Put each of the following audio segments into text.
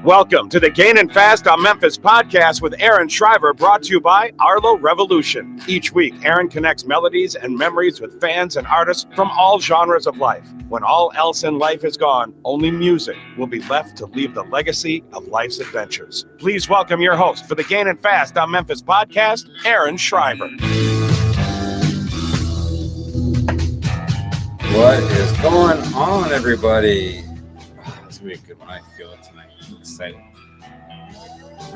Welcome to the Gainin on Memphis podcast with Aaron Shriver, brought to you by Arlo Revolution. Each week, Aaron connects melodies and memories with fans and artists from all genres of life. When all else in life is gone, only music will be left to leave the legacy of life's adventures. Please welcome your host for the Gainin on Memphis podcast, Aaron Shriver. What is going on, everybody? This is going to be a good one. I feel it tonight. I'm excited.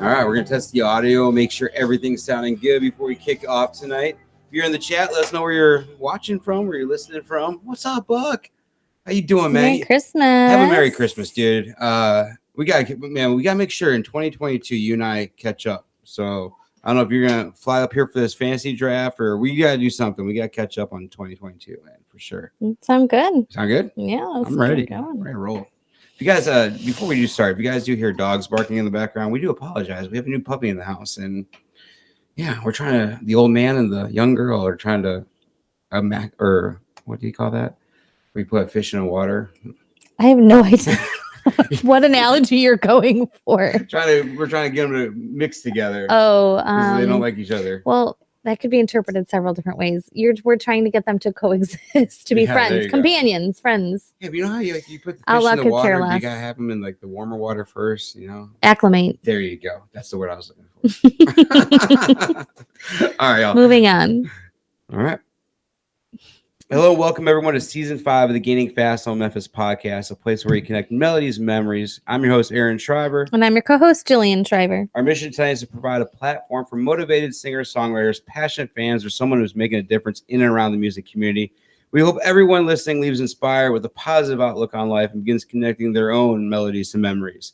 All right, we're going to test the audio, make sure everything's sounding good before we kick off tonight. If you're in the chat, let us know where you're watching from, where you're listening from. What's up, Buck? How you doing, man? Merry Christmas. Have a Merry Christmas, dude. We got to make sure in 2022 you and I catch up. So I don't know if you're going to fly up here for this fantasy draft or we got to do something. We got to catch up on 2022, man, for sure. Sound good. Sound good? Yeah. I'm ready. I'm ready to roll. If you guys, before we do start, if you guys do hear dogs barking in the background, we do apologize. We have a new puppy in the house, and yeah, we're trying to. The old man and the young girl are trying to, or what do you call that? We put fish in the water. I have no idea what analogy you're going for. We're trying to get them to mix together. Oh, they don't like each other. Well, that could be interpreted several different ways. We're trying to get them to coexist, to be friends, companions, friends. Yeah, but you know how you put the fish in the water? You gotta have them in like the warmer water first, you know? Acclimate. There you go. That's the word I was looking for. All right, y'all. Moving on. All right. Hello, welcome everyone to season 5 of the Gaining Fast on Memphis podcast, a place where you connect melodies and memories. I'm your host, Aaron Shriver. And I'm your co-host, Jillian Shriver. Our mission tonight is to provide a platform for motivated singers, songwriters, passionate fans, or someone who's making a difference in and around the music community. We hope everyone listening leaves inspired with a positive outlook on life and begins connecting their own melodies and memories.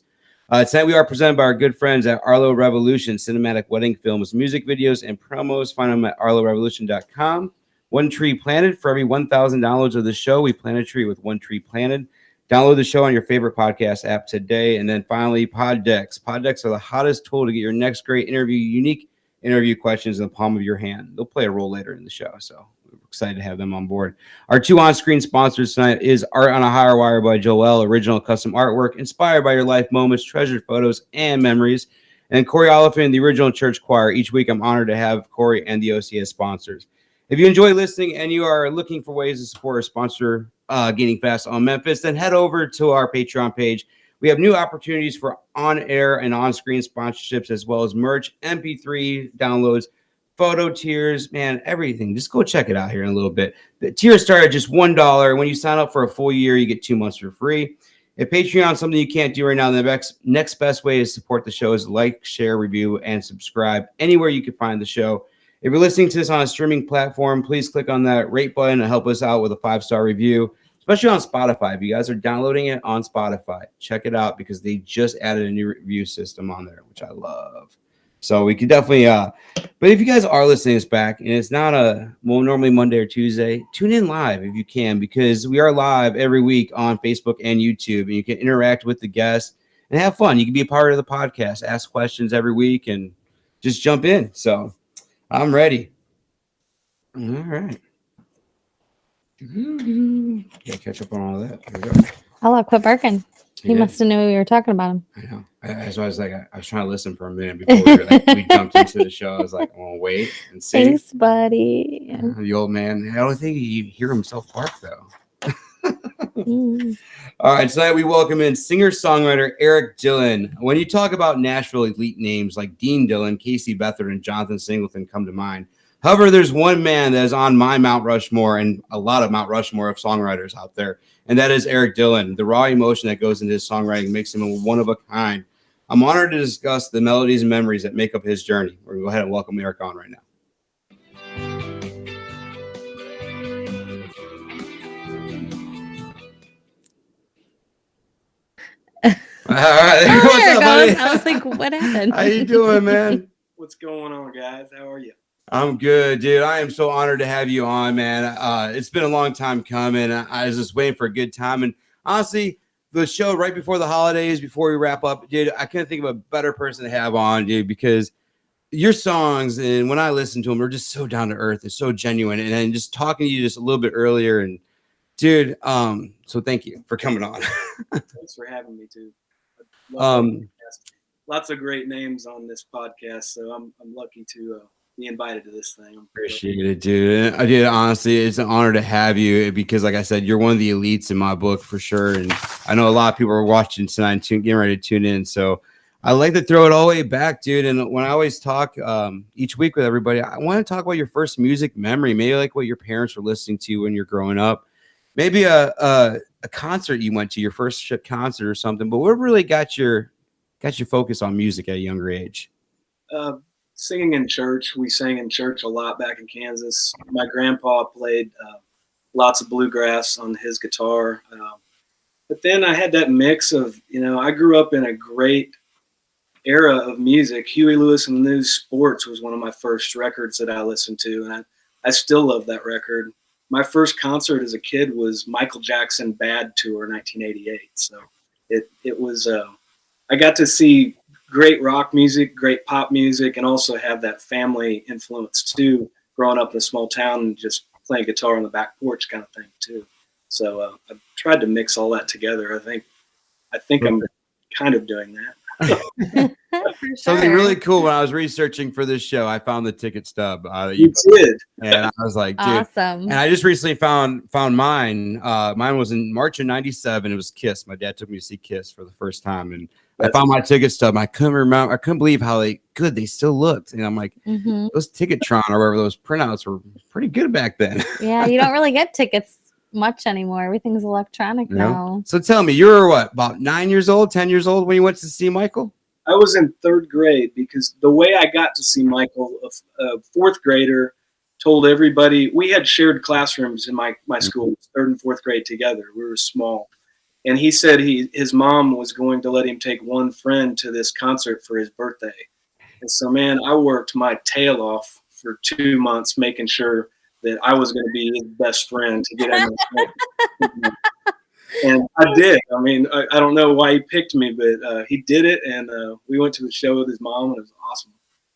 Tonight we are presented by our good friends at Arlo Revolution, cinematic wedding films, music videos, and promos. Find them at arlorevolution.com. One tree planted. For every 1,000 downloads of the show, we plant a tree with one tree planted. Download the show on your favorite podcast app today. And then finally, pod decks. Pod decks are the hottest tool to get your next great interview, unique interview questions in the palm of your hand. They'll play a role later in the show, so we're excited to have them on board. Our 2 on-screen sponsors tonight is Art on a Higher Wire by Joel, original custom artwork inspired by your life moments, treasured photos, and memories. And Corey Oliphant, the original church choir. Each week, I'm honored to have Corey and the OC as sponsors. If you enjoy listening and you are looking for ways to support or sponsor Gaining Fast on Memphis, then head over to our Patreon page. We have new opportunities for on-air and on-screen sponsorships, as well as merch, MP3 downloads, photo tiers, man, everything. Just go check it out here in a little bit. The tiers start at just $1. When you sign up for a full year, you get 2 months for free. If Patreon is something you can't do right now, the next best way to support the show is like, share, review, and subscribe anywhere you can find the show. If you're listening to this on a streaming platform, please click on that rate button to help us out with a 5-star review, especially on Spotify. If you guys are downloading it on Spotify, check it out because they just added a new review system on there, which I love. So we could definitely, but if you guys are listening to this back and it's not normally Monday or Tuesday, tune in live if you can, because we are live every week on Facebook and YouTube, and you can interact with the guests and have fun. You can be a part of the podcast, ask questions every week, and just jump in. So I'm ready. All right. Yeah, catch up on all that. Here we go. Hello, quit barking. He must have known we were talking about him. I know. That's why I was like, I was trying to listen for a minute before we jumped into the show. I was like, I'm gonna wait and see. Thanks, buddy. The old man. I don't think he hear himself bark though. All right, tonight we welcome in singer-songwriter Erik Dylan. When you talk about Nashville elite names like Dean Dillon, Casey Beathard, and Jonathan Singleton come to mind. However, there's one man that is on my Mount Rushmore and a lot of Mount Rushmore of songwriters out there, and that is Erik Dylan. The raw emotion that goes into his songwriting makes him a one of a kind. I'm honored to discuss the melodies and memories that make up his journey. We're going to go ahead and welcome Erik on right now. All right. Oh, What's there up, it buddy? goes. I was like, what happened? How you doing, man? What's going on, guys? How are you? I'm good, dude. I am so honored to have you on, man. It's been a long time coming. I was just waiting for a good time. And honestly, the show right before the holidays, before we wrap up, dude, I couldn't think of a better person to have on, dude, because your songs, and when I listen to them, are just so down to earth. They're so genuine. And then just talking to you just a little bit earlier, and dude, so thank you for coming on. Thanks for having me, too. lots of great names on this podcast, so I'm lucky to be invited to this thing. Appreciate it, dude. I did, honestly, it's an honor to have you because, like I said, you're one of the elites in my book for sure. And I know a lot of people are watching tonight, getting ready to tune in. So I like to throw it all the way back, dude. And when I always talk each week with everybody, I want to talk about your first music memory, maybe like what your parents were listening to when you're growing up, maybe a concert you went to, your first concert or something. But what really got your focus on music at a younger age? Singing in church. We sang in church a lot back in Kansas. My grandpa played lots of bluegrass on his guitar. But then I had that mix of, I grew up in a great era of music. Huey Lewis and the News Sports was one of my first records that I listened to, and I still love that record. My first concert as a kid was Michael Jackson Bad Tour 1988. So it was I got to see great rock music, great pop music, and also have that family influence too, growing up in a small town and just playing guitar on the back porch kind of thing too. So I've tried to mix all that together. I think I'm kind of doing that. Sure. Something really cool when I was researching for this show, I found the ticket stub. You did. And I was like, dude. Awesome. And I just recently found mine. Mine was in March of '97. It was Kiss. My dad took me to see Kiss for the first time, and I found my ticket stub. I couldn't believe how good they still looked. And I'm like, those Ticketron or whatever, those printouts were pretty good back then. Yeah, you don't really get tickets much anymore. Everything's electronic now. So tell me, you were what, about 9 years old, 10 years old when you went to see Michael? I was in third grade because the way I got to see Michael, a fourth grader told everybody. We had shared classrooms in my school, third and fourth grade together. We were small. And he said his mom was going to let him take one friend to this concert for his birthday. And so, man, I worked my tail off for 2 months making sure that I was going to be his best friend to get him. And I did. I mean, I don't know why he picked me, but he did it. And we went to the show with his mom, and it was awesome.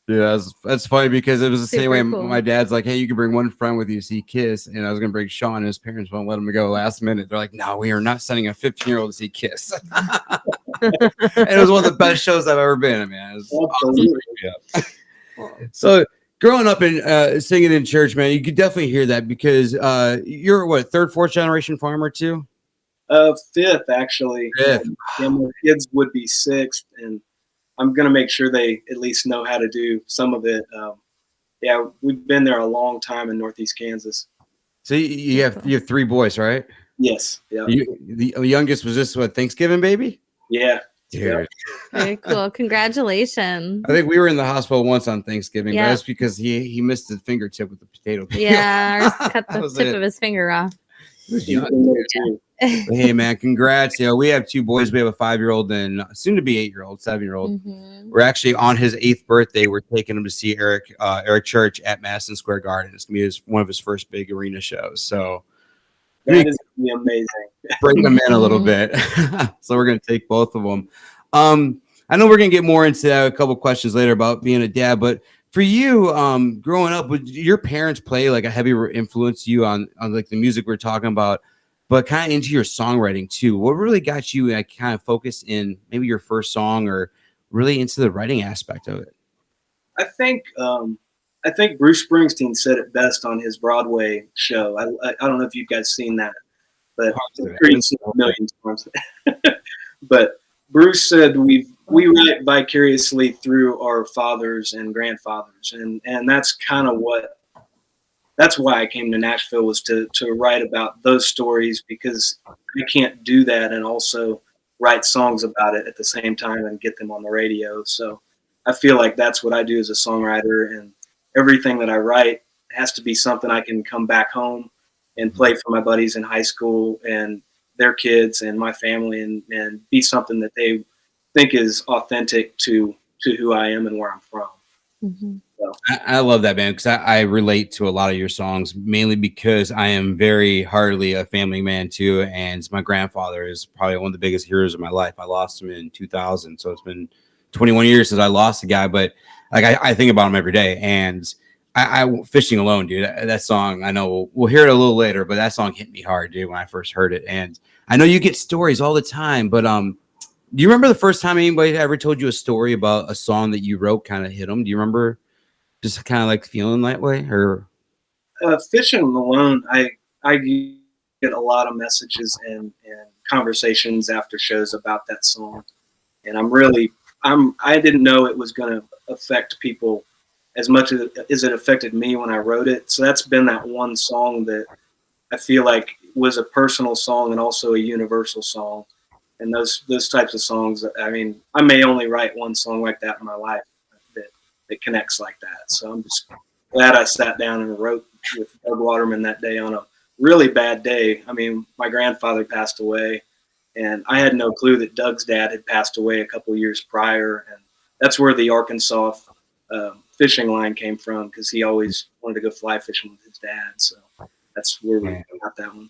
Yeah, that's funny because it was the same way. Cool. My dad's like, hey, you can bring one friend with you to see Kiss. And I was going to bring Sean, and his parents won't let him go last minute. They're like, no, we are not sending a 15-year-old to see Kiss. And it was one of the best shows I've ever been. I mean, it was awesome. Yeah. So growing up and singing in church, man, you could definitely hear that because you're what, third, fourth generation farmer too? Fifth, actually. Fifth. Yeah, my kids would be sixth, and I'm going to make sure they at least know how to do some of it. Yeah, we've been there a long time in Northeast Kansas. So you have three boys, right? Yes. Yeah. The youngest was this, what, Thanksgiving baby? Yeah. Dude. Yeah. Very cool. Congratulations. I think we were in the hospital once on Thanksgiving. Yeah. But that's because he missed his fingertip with the potato peel. Yeah, or cut the tip of his finger off. Hey man, congrats. We have two boys. We have a 5-year-old and soon to be 8-year-old, 7-year-old. We're actually on his 8th birthday. We're taking him to see Eric Church at Madison Square Garden. It's gonna be one of his first big arena shows. So that is gonna be amazing. Bring them in a little bit. So we're gonna take both of them. I know we're gonna get more into that, a couple questions later about being a dad, but for you, growing up, would your parents play like a heavy influence you on like the music we're talking about, but kind of into your songwriting too? What really got you kind of focused in maybe your first song or really into the writing aspect of it? I think Bruce Springsteen said it best on his Broadway show. I don't know if you guys seen that, but I'm sure you've seen it a million times. But Bruce said we write vicariously through our fathers and grandfathers, and that's kind of that's why I came to Nashville, was to write about those stories, because I can't do that and also write songs about it at the same time and get them on the radio. So I feel like that's what I do as a songwriter, and everything that I write has to be something I can come back home and play for my buddies in high school and their kids and my family, and be something that they think is authentic to who I am and where I'm from. Mm-hmm. So. I love that, man, because I relate to a lot of your songs, mainly because I am very hardly a family man too, and my grandfather is probably one of the biggest heroes of my life. I lost him in 2000, so it's been 21 years since I lost a guy, but like I think about him every day. And I Fishing Alone, dude, that song, I know we'll hear it a little later, but that song hit me hard, dude, when I first heard it. And I know you get stories all the time, but Do you remember the first time anybody ever told you a story about a song that you wrote kind of hit them? Do you remember just kind of like feeling that way? Or Fishing alone, I get a lot of messages and conversations after shows about that song, and I didn't know it was going to affect people as much as it affected me when I wrote it. So that's been that one song that I feel like was a personal song and also a universal song. And those types of songs, I mean, I may only write one song like that in my life that connects like that. So I'm just glad I sat down and wrote with Doug Waterman that day on a really bad day. I mean, my grandfather passed away, and I had no clue that Doug's dad had passed away a couple years prior. And that's where the Arkansas fishing line came from, because he always wanted to go fly fishing with his dad. So that's where we got that one.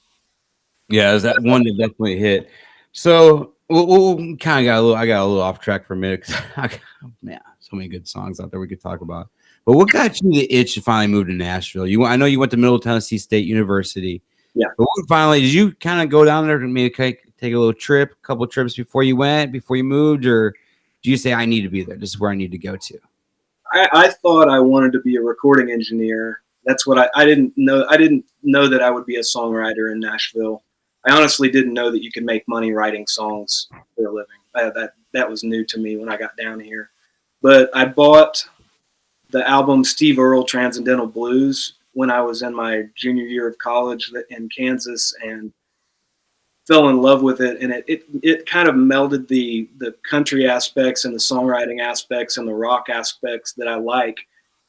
Yeah, it was that one that definitely hit. So we'll kind of I got a little off track for a minute because man, so many good songs out there we could talk about. But what got you the itch to finally move to Nashville? I know you went to Middle Tennessee State University. Yeah. But finally, did you kind of go down there to maybe take a little trip, a couple trips before you moved, or do you say I need to be there? This is where I need to go to? I thought I wanted to be a recording engineer. That's what I didn't know. I didn't know that I would be a songwriter in Nashville. I honestly didn't know that you could make money writing songs for a living. That was new to me when I got down here. But I bought the album Steve Earle Transcendental Blues when I was in my junior year of college in Kansas, and fell in love with it. And it kind of melded the country aspects and the songwriting aspects and the rock aspects that I like.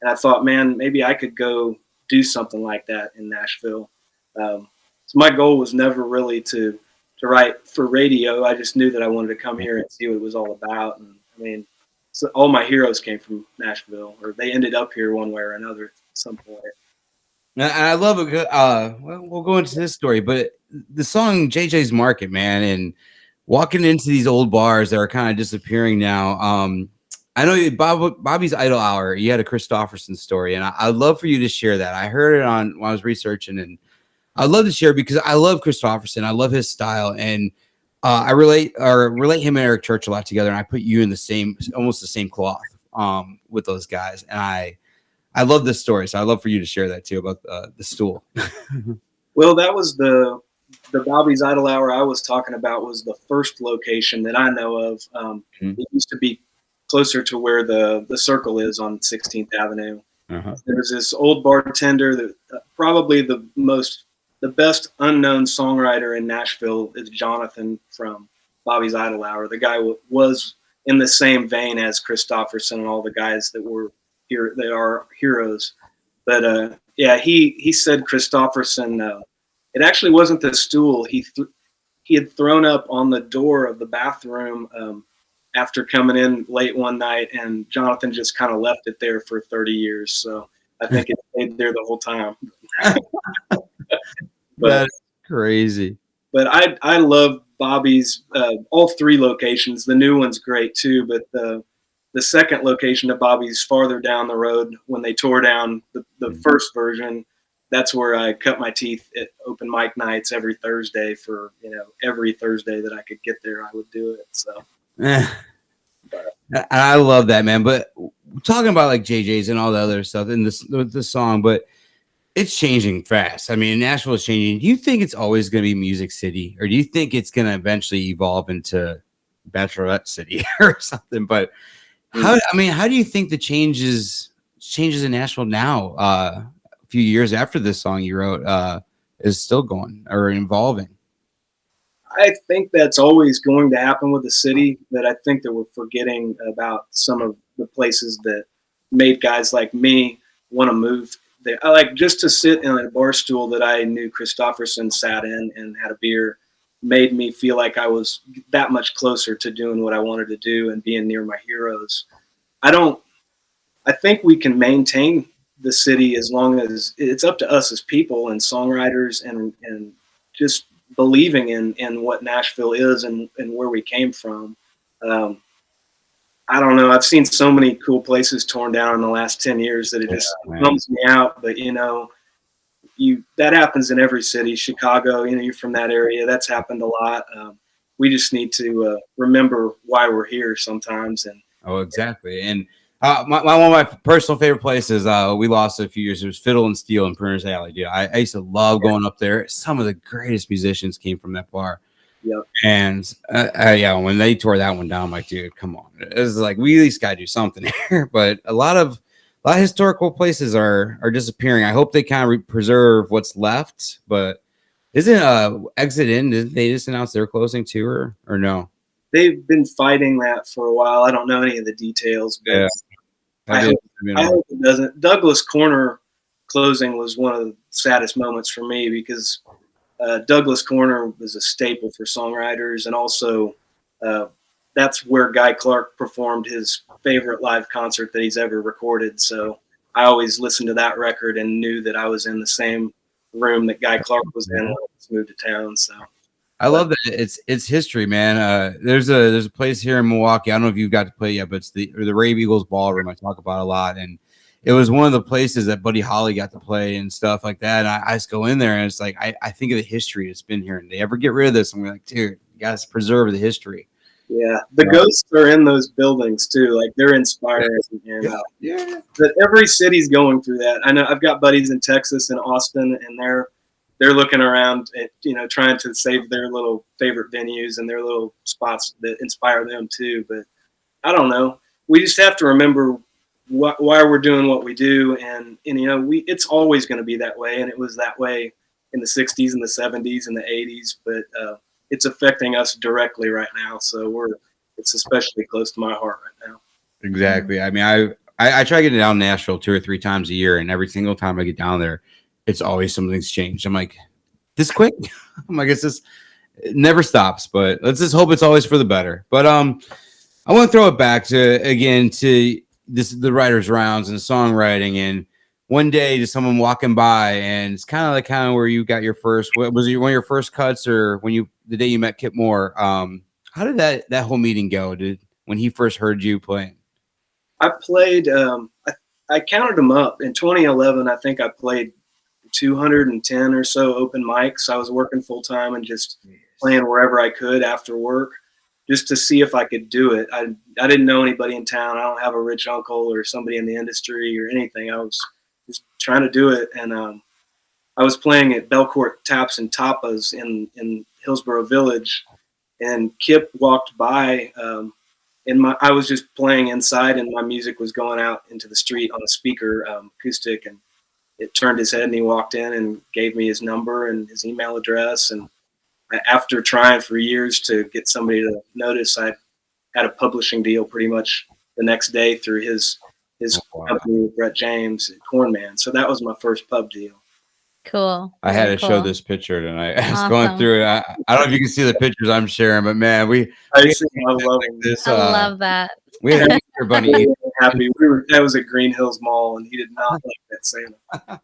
And I thought, man, maybe I could go do something like that in Nashville. So my goal was never really to write for radio. I just knew that I wanted to come here and see what it was all about. And I mean, so all my heroes came from Nashville, or they ended up here one way or another at some point. And I love it. We'll go into this story, but the song JJ's Market, man, and walking into these old bars that are kind of disappearing now. I know Bobby's Idle Hour, you had a Christofferson story, and I'd love for you to share that. I heard it when I was researching, and I'd love to share because I love Christofferson. I love his style, and I relate him and Eric Church a lot together, and I put you in almost the same cloth with those guys, and I love this story, so I'd love for you to share that too about the stool. Well, that was the Bobby's Idle Hour I was talking about, was the first location that I know of. It used to be closer to where the Circle is on 16th Avenue. Uh-huh. There was this old bartender that probably the best unknown songwriter in Nashville is Jonathan from Bobby's Idle Hour. The guy was in the same vein as Christofferson and all the guys that were here. They are heroes. But yeah, he said Christofferson, it actually wasn't the stool. He had thrown up on the door of the bathroom after coming in late one night, and Jonathan just kind of left it there for 30 years. So I think it stayed there the whole time. That's crazy. But I love Bobby's all three locations. The new one's great too, but the second location of Bobby's farther down the road, when they tore down the first version, that's where I cut my teeth at open mic nights every Thursday. For every Thursday that I could get there, I would do it. So I love that, man. But talking about like JJ's and all the other stuff in this song, but it's changing fast. I mean, Nashville is changing. Do you think it's always going to be Music City, or do you think it's going to eventually evolve into Bachelorette City or something? But how do you think the changes in Nashville now, a few years after this song you wrote, is still going or evolving? I think that's always going to happen with the city, but I think that we're forgetting about some of the places that made guys like me want to move there. I like just to sit in a bar stool that I knew Christofferson sat in and had a beer, made me feel like I was that much closer to doing what I wanted to do and being near my heroes. I think we can maintain the city as long as it's up to us as people and songwriters and just believing in what Nashville is and where we came from. I don't know. I've seen so many cool places torn down in the last 10 years that it just bums me out. But that happens in every city. Chicago, you're from that area. That's happened a lot. we just need to remember why we're here sometimes. And exactly. And one of my personal favorite places, we lost a few years. It was Fiddle and Steel in Printers Alley. Dude, I used to love going up there. Some of the greatest musicians came from that bar. Yep. And when they tore that one down, I'm like, dude, come on. It was like, we at least got to do something here. But a lot of historical places are disappearing. I hope they kind of preserve what's left. But isn't Exit In? Didn't they just announce they're closing too, or no? They've been fighting that for a while. I don't know any of the details, but yeah. I hope it doesn't. Douglas Corner closing was one of the saddest moments for me because Douglas Corner was a staple for songwriters, and also that's where Guy Clark performed his favorite live concert that he's ever recorded. So I always listened to that record and knew that I was in the same room that Guy Clark was in when I moved to town. So I love that it's history, man. There's a place here in Milwaukee. I don't know if you've got to play yet, but it's the Rave Eagles Ballroom. I talk about a lot, and it was one of the places that Buddy Holly got to play and stuff like that. And I just go in there and it's like I think of the history that's been here, and they ever get rid of this, I'm like, dude, you guys preserve the history. Yeah, the ghosts are in those buildings too. Like they're inspiring. Yeah. But every city's going through that. I know I've got buddies in Texas and Austin, and they're looking around at, trying to save their little favorite venues and their little spots that inspire them too. But I don't know. We just have to remember why we're doing what we do, and it's always going to be that way, and it was that way in the 60s and the 70s and the 80s, but it's affecting us directly right now, so it's especially close to my heart right now. Exactly. I mean, I try getting down to Nashville 2 or 3 times a year, and every single time I get down there, it's always something's changed. I'm like, this quick? I'm like, it never stops, but let's just hope it's always for the better. But I want to throw it back to the writer's rounds and songwriting, and one day just someone walking by, and it's kind of where you got your first. What was it, one of your first cuts, or the day you met Kip Moore? How did that whole meeting go? When he first heard you playing? I played. I counted them up in 2011. I think I played 210 or so open mics. I was working full time and just playing wherever I could after work, just to see if I could do it. I didn't know anybody in town. I don't have a rich uncle or somebody in the industry or anything. I was just trying to do it. And I was playing at Belcourt Taps and Tapas in Hillsborough Village, and Kip walked by, and I was just playing inside, and my music was going out into the street on a speaker, acoustic, and it turned his head, and he walked in and gave me his number and his email address. And after trying for years to get somebody to notice, I had a publishing deal pretty much the next day through his company, Brett James at Cornman. So that was my first pub deal. Cool. I had to show this picture tonight. I was going through it. I don't know if you can see the pictures I'm sharing, but man, I love this. I love that. We had an Easter bunny. Happy. That was at Green Hills Mall, and he did not like that Santa.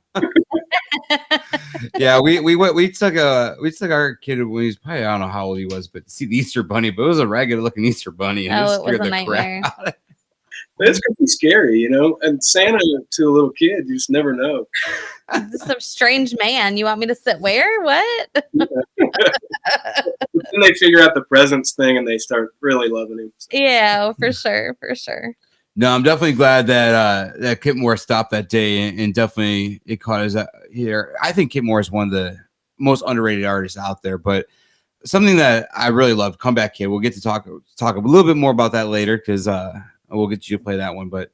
Yeah, we took our kid when he was probably, I don't know how old he was, but see the Easter bunny, but it was a ragged looking Easter bunny. And it was a nightmare. It's gonna be scary, and Santa to a little kid, you just never know. This is a strange man. You want me to sit where? What? Then they figure out the presents thing and they start really loving him. So. Yeah, for sure. No, I'm definitely glad that Kip Moore stopped that day, and definitely it caught us here. I think Kip Moore is one of the most underrated artists out there, but something that I really love, Comeback Kid. We'll get to talk a little bit more about that later, because we'll get you to play that one. But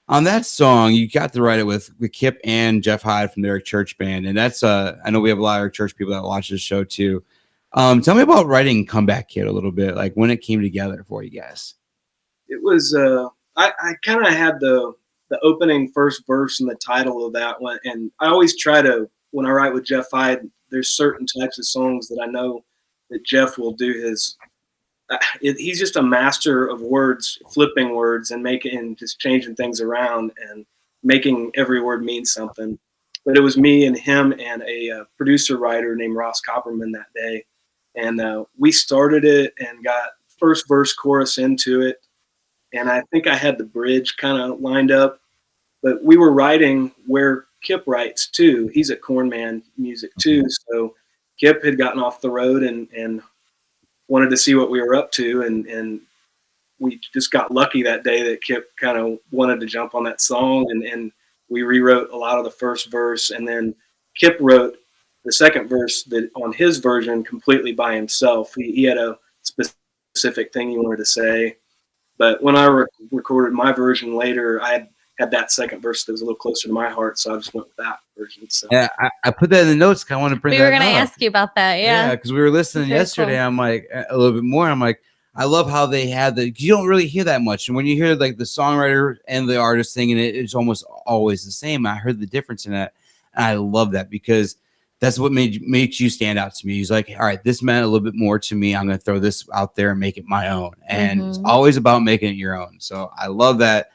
on that song, you got to write it with Kip and Jeff Hyde from the Eric Church Band, and that's I know we have a lot of Eric Church people that watch this show too. Tell me about writing Comeback Kid a little bit, like when it came together for you guys. It was I kind of had the opening first verse and the title of that one, and I always try to, when I write with Jeff Hyde, there's certain types of songs that I know that Jeff will do his. He's just a master of words, flipping words and just changing things around and making every word mean something. But it was me and him and a producer writer named Ross Copperman that day. And we started it and got first verse chorus into it. And I think I had the bridge kind of lined up, but we were writing where Kip writes too. He's at Cornman Music too. So Kip had gotten off the road and wanted to see what we were up to, and we just got lucky that day that Kip kind of wanted to jump on that song, and we rewrote a lot of the first verse, and then Kip wrote the second verse that on his version completely by himself. He had a specific thing he wanted to say, but when I recorded my version later, I had that second verse that was a little closer to my heart, so I just went with that version. So yeah, I put that in the notes. I want to bring. We were going to ask you about that. Yeah, because we were listening yesterday. Cool. I'm like a little bit more. I'm like, I love how they had you don't really hear that much. And when you hear like the songwriter and the artist singing it, it's almost always the same. I heard the difference in that. And I love that because that's what makes you stand out to me. He's like, all right, this meant a little bit more to me. I'm going to throw this out there and make it my own. And it's always about making it your own. So I love that.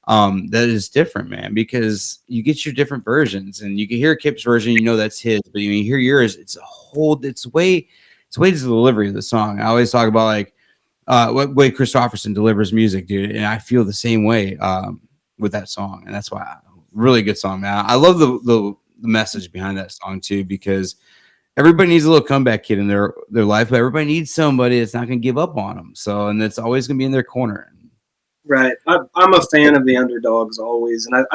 That is different, man, because you get your different versions and you can hear Kip's version, you know, that's his, but when you hear yours, it's way to the delivery of the song. I always talk about like, what way Christopherson delivers music, dude. And I feel the same way, with that song. And that's why really good song, man. I love the message behind that song too, because everybody needs a little comeback kid in their life, but everybody needs somebody that's not going to give up on them. So, and that's always going to be in their corner. Right. I'm a fan of the underdogs always. And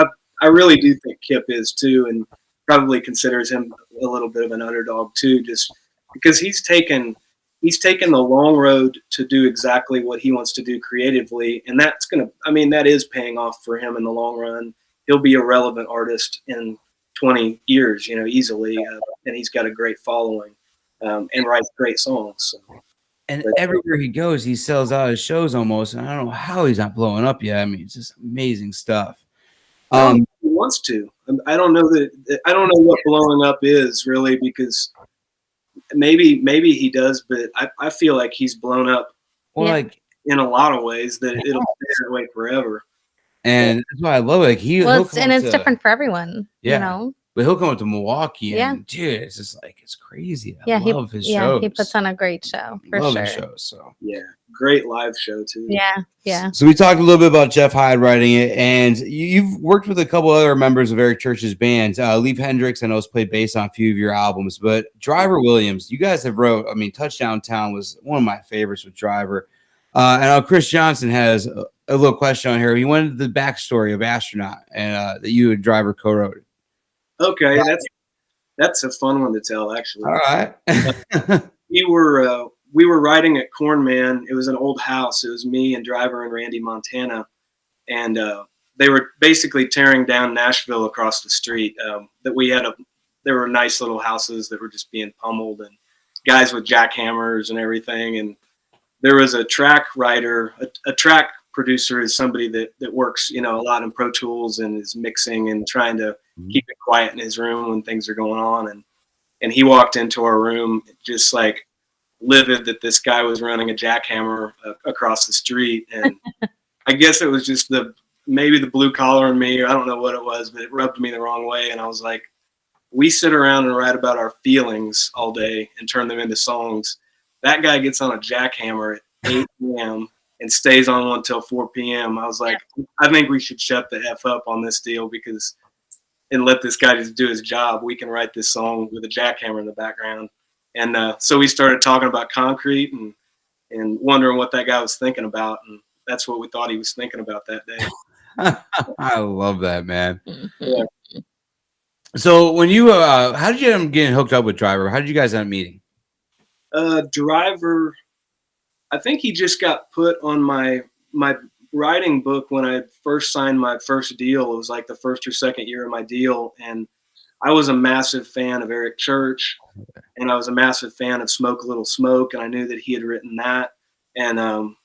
I really do think Kip is too, and probably considers him a little bit of an underdog too, just because he's taken the long road to do exactly what he wants to do creatively. And that is paying off for him in the long run. He'll be a relevant artist in 20 years, you know, easily. And he's got a great following, and writes great songs. So. And everywhere he goes, he sells out his shows almost. And I don't know how he's not blowing up yet. I mean, it's just amazing stuff. He wants to. I don't know what blowing up is really, because maybe he does, but I feel like he's blown up. Well, like in a lot of ways that it'll stay that way forever. And that's why I love it. Like it's different for everyone. Yeah. You know? But he'll come up to Milwaukee and dude, it's just like it's crazy. I love his shows. Yeah, he puts on a great show for sure. His shows, so yeah, great live show too. Yeah. So we talked a little bit about Jeff Hyde writing it, and you've worked with a couple other members of Eric Church's band. Leif Hendricks, I know, has played bass on a few of your albums, but Driver Williams, you guys have wrote. I mean, Touchdown Town was one of my favorites with Driver. And Chris Johnson has a little question on here. He wanted the backstory of Astronaut, and that you and Driver co-wrote it. Okay, that's a fun one to tell, actually. All right. We were writing at Cornman. It was an old house. It was me and Driver and Randy Montana, and they were basically tearing down Nashville across the street. There were nice little houses that were just being pummeled, and guys with jackhammers and everything. And there was a track writer, a track producer is somebody that works, you know, a lot in Pro Tools and is mixing and trying to keep it quiet in his room when things are going on. And he walked into our room just like livid that this guy was running a jackhammer across the street. And I guess it was just maybe the blue collar in me, or I don't know what it was, but it rubbed me the wrong way. And I was like, we sit around and write about our feelings all day and turn them into songs. That guy gets on a jackhammer at 8 p.m. and stays on one till 4 p.m. I was like, I think we should shut the F up on this deal and let this guy just do his job. We can write this song with a jackhammer in the background. And so we started talking about Concrete and wondering what that guy was thinking about. And that's what we thought he was thinking about that day. I love that, man. Yeah. So when you, how did you end up getting hooked up with Driver? How did you guys end up meeting? Driver, I think he just got put on my writing book when I first signed my first deal. It was like the first or second year of my deal. And I was a massive fan of Eric Church, and I was a massive fan of Smoke a Little Smoke. And I knew that he had written that. And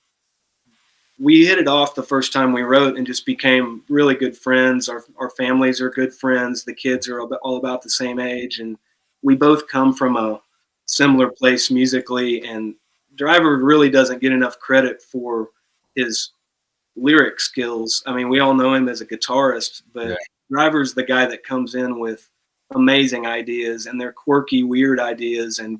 we hit it off the first time we wrote and just became really good friends. Our families are good friends. The kids are all about the same age. And we both come from a similar place musically. And Driver really doesn't get enough credit for his lyric skills. I mean, we all know him as a guitarist, but Driver's the guy that comes in with amazing ideas, and they're quirky, weird ideas and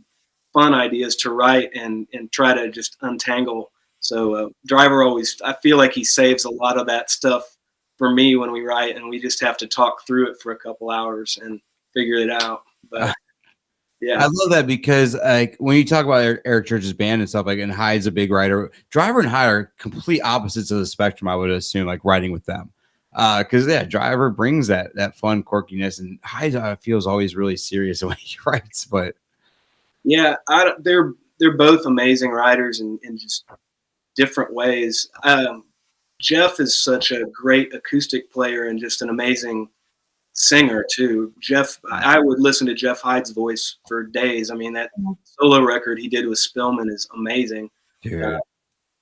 fun ideas to write and try to just untangle. So Driver always, I feel like he saves a lot of that stuff for me when we write, and we just have to talk through it for a couple hours and figure it out. But Yeah, I love that because like when you talk about Eric Church's band and stuff, like, and Hyde's a big writer. Driver and Hyde are complete opposites of the spectrum, I would assume, like writing with them. Because Driver brings that fun quirkiness, and Hyde feels always really serious when he writes. But yeah, they're both amazing writers in just different ways. Jeff is such a great acoustic player and just an amazing singer too. Jeff, I would listen to Jeff Hyde's voice for days. I mean, that solo record he did with Spillman is amazing.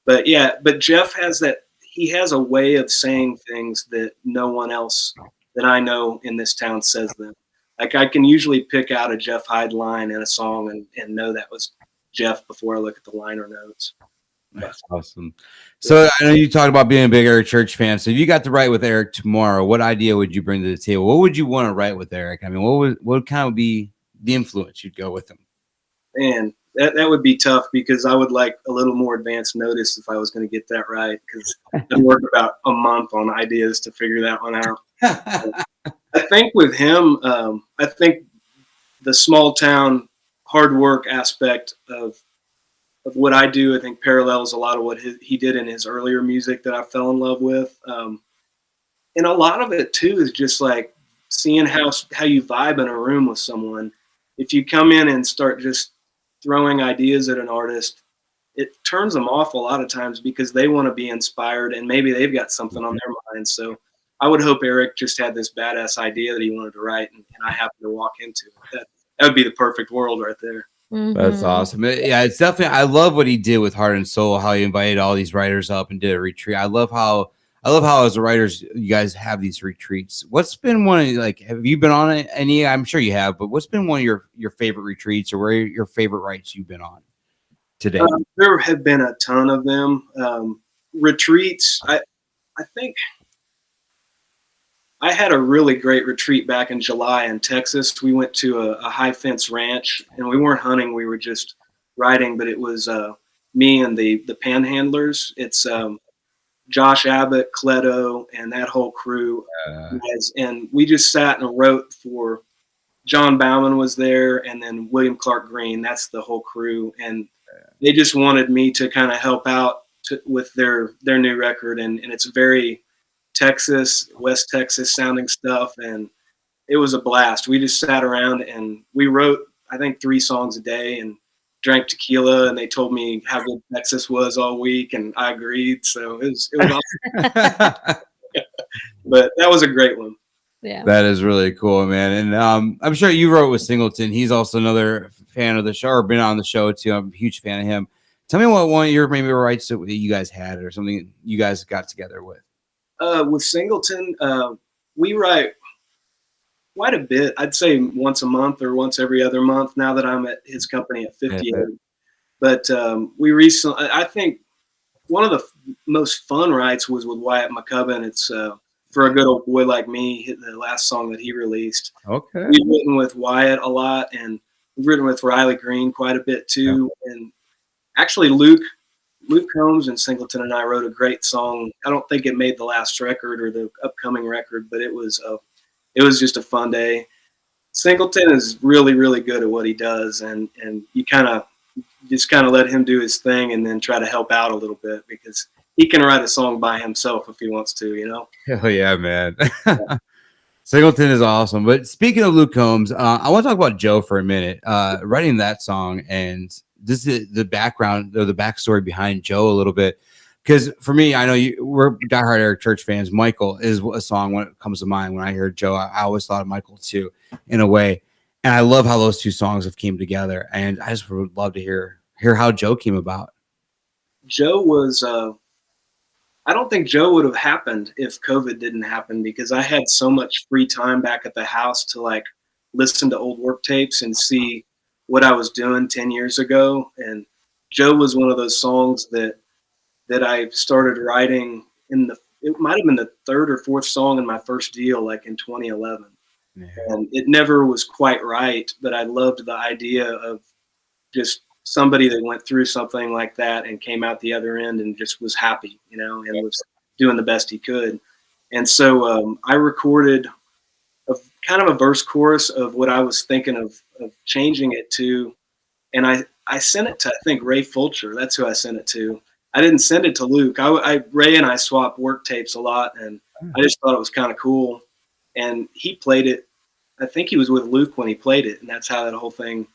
But Jeff he has a way of saying things that no one else that I know in this town says them. Like I can usually pick out a Jeff Hyde line in a song and know that was Jeff before I look at the liner notes. That's awesome. So I know you talked about being a big Eric Church fan. So if you got to write with Eric tomorrow, what idea would you bring to the table? What would you want to write with Eric? I mean, what would kind of be the influence you'd go with him? Man, that would be tough because I would like a little more advance notice if I was going to get that right, because I'd work about a month on ideas to figure that one out. I think with him, I think the small town hard work aspect of what I do, I think parallels a lot of what he did in his earlier music that I fell in love with. And a lot of it too is just like seeing how you vibe in a room with someone. If you come in and start just throwing ideas at an artist, it turns them off a lot of times because they want to be inspired and maybe they've got something on their mind. So I would hope Eric just had this badass idea that he wanted to write and I happened to walk into it. That would be the perfect world right there. That's awesome. Yeah, it's definitely, I love what he did with Heart and Soul, how he invited all these writers up and did a retreat. I love how as writers, you guys have these retreats. What's been one of, like, have you been on any? I'm sure you have, but what's been one of your favorite retreats or where your favorite writes you've been on today? There have been a ton of them. Retreats, I think I had a really great retreat back in July in Texas. We went to a high fence ranch and we weren't hunting. We were just riding, but it was me and the panhandlers. It's Josh Abbott, Cleto, and that whole crew. And we just sat and wrote for John Bauman was there and then William Clark Green. That's the whole crew. And they just wanted me to kind of help out with their new record. And it's very West Texas sounding stuff. And it was a blast. We just sat around and we wrote, I think, 3 songs a day and drank tequila, and they told me how good Texas was all week, and I agreed. So it was awesome. But that was a great one. Yeah, that is really cool, man. And I'm sure you wrote with Singleton. He's also another fan of the show, or been on the show too. I'm a huge fan of him. Tell me what one of your maybe writes that you guys had, or something you guys got together with. With Singleton, we write quite a bit. I'd say once a month or once every other month now that I'm at his company at 58. But we recently, I think one of the most fun writes was with Wyatt McCubbin. It's For a Good Old Boy Like Me, the last song that he released. Okay. We've written with Wyatt a lot, and we've written with Riley Green quite a bit too. Yeah. And actually Luke Combs and Singleton and I wrote a great song. I don't think it made the last record or the upcoming record, but it was just a fun day. Singleton is really, really good at what he does, and you just let him do his thing and then try to help out a little bit because he can write a song by himself if he wants to, you know? Hell yeah, man. Singleton is awesome. But speaking of Luke Combs, I want to talk about Joe for a minute. Writing that song, and this is the background or the backstory behind Joe a little bit. Because for me, I know we're diehard Eric Church fans. Michael is a song when it comes to mind. When I hear Joe, I always thought of Michael too, in a way. And I love how those two songs have came together. And I just would love to hear how Joe came about. Joe was, I don't think Joe would have happened if COVID didn't happen, because I had so much free time back at the house to like listen to old work tapes and see what I was doing 10 years ago. And Joe was one of those songs that I started writing it might have been the 3rd or 4th song in my first deal, like in 2011. Yeah. And it never was quite right, but I loved the idea of just somebody that went through something like that and came out the other end and just was happy, you know, and was doing the best he could. And so I recorded kind of a verse chorus of what I was thinking of changing it to. And I sent it to, I think, Ray Fulcher. That's who I sent it to. I didn't send it to Luke. Ray and I swapped work tapes a lot, and I just thought it was kind of cool. And he played it. I think he was with Luke when he played it, and that's how that whole thing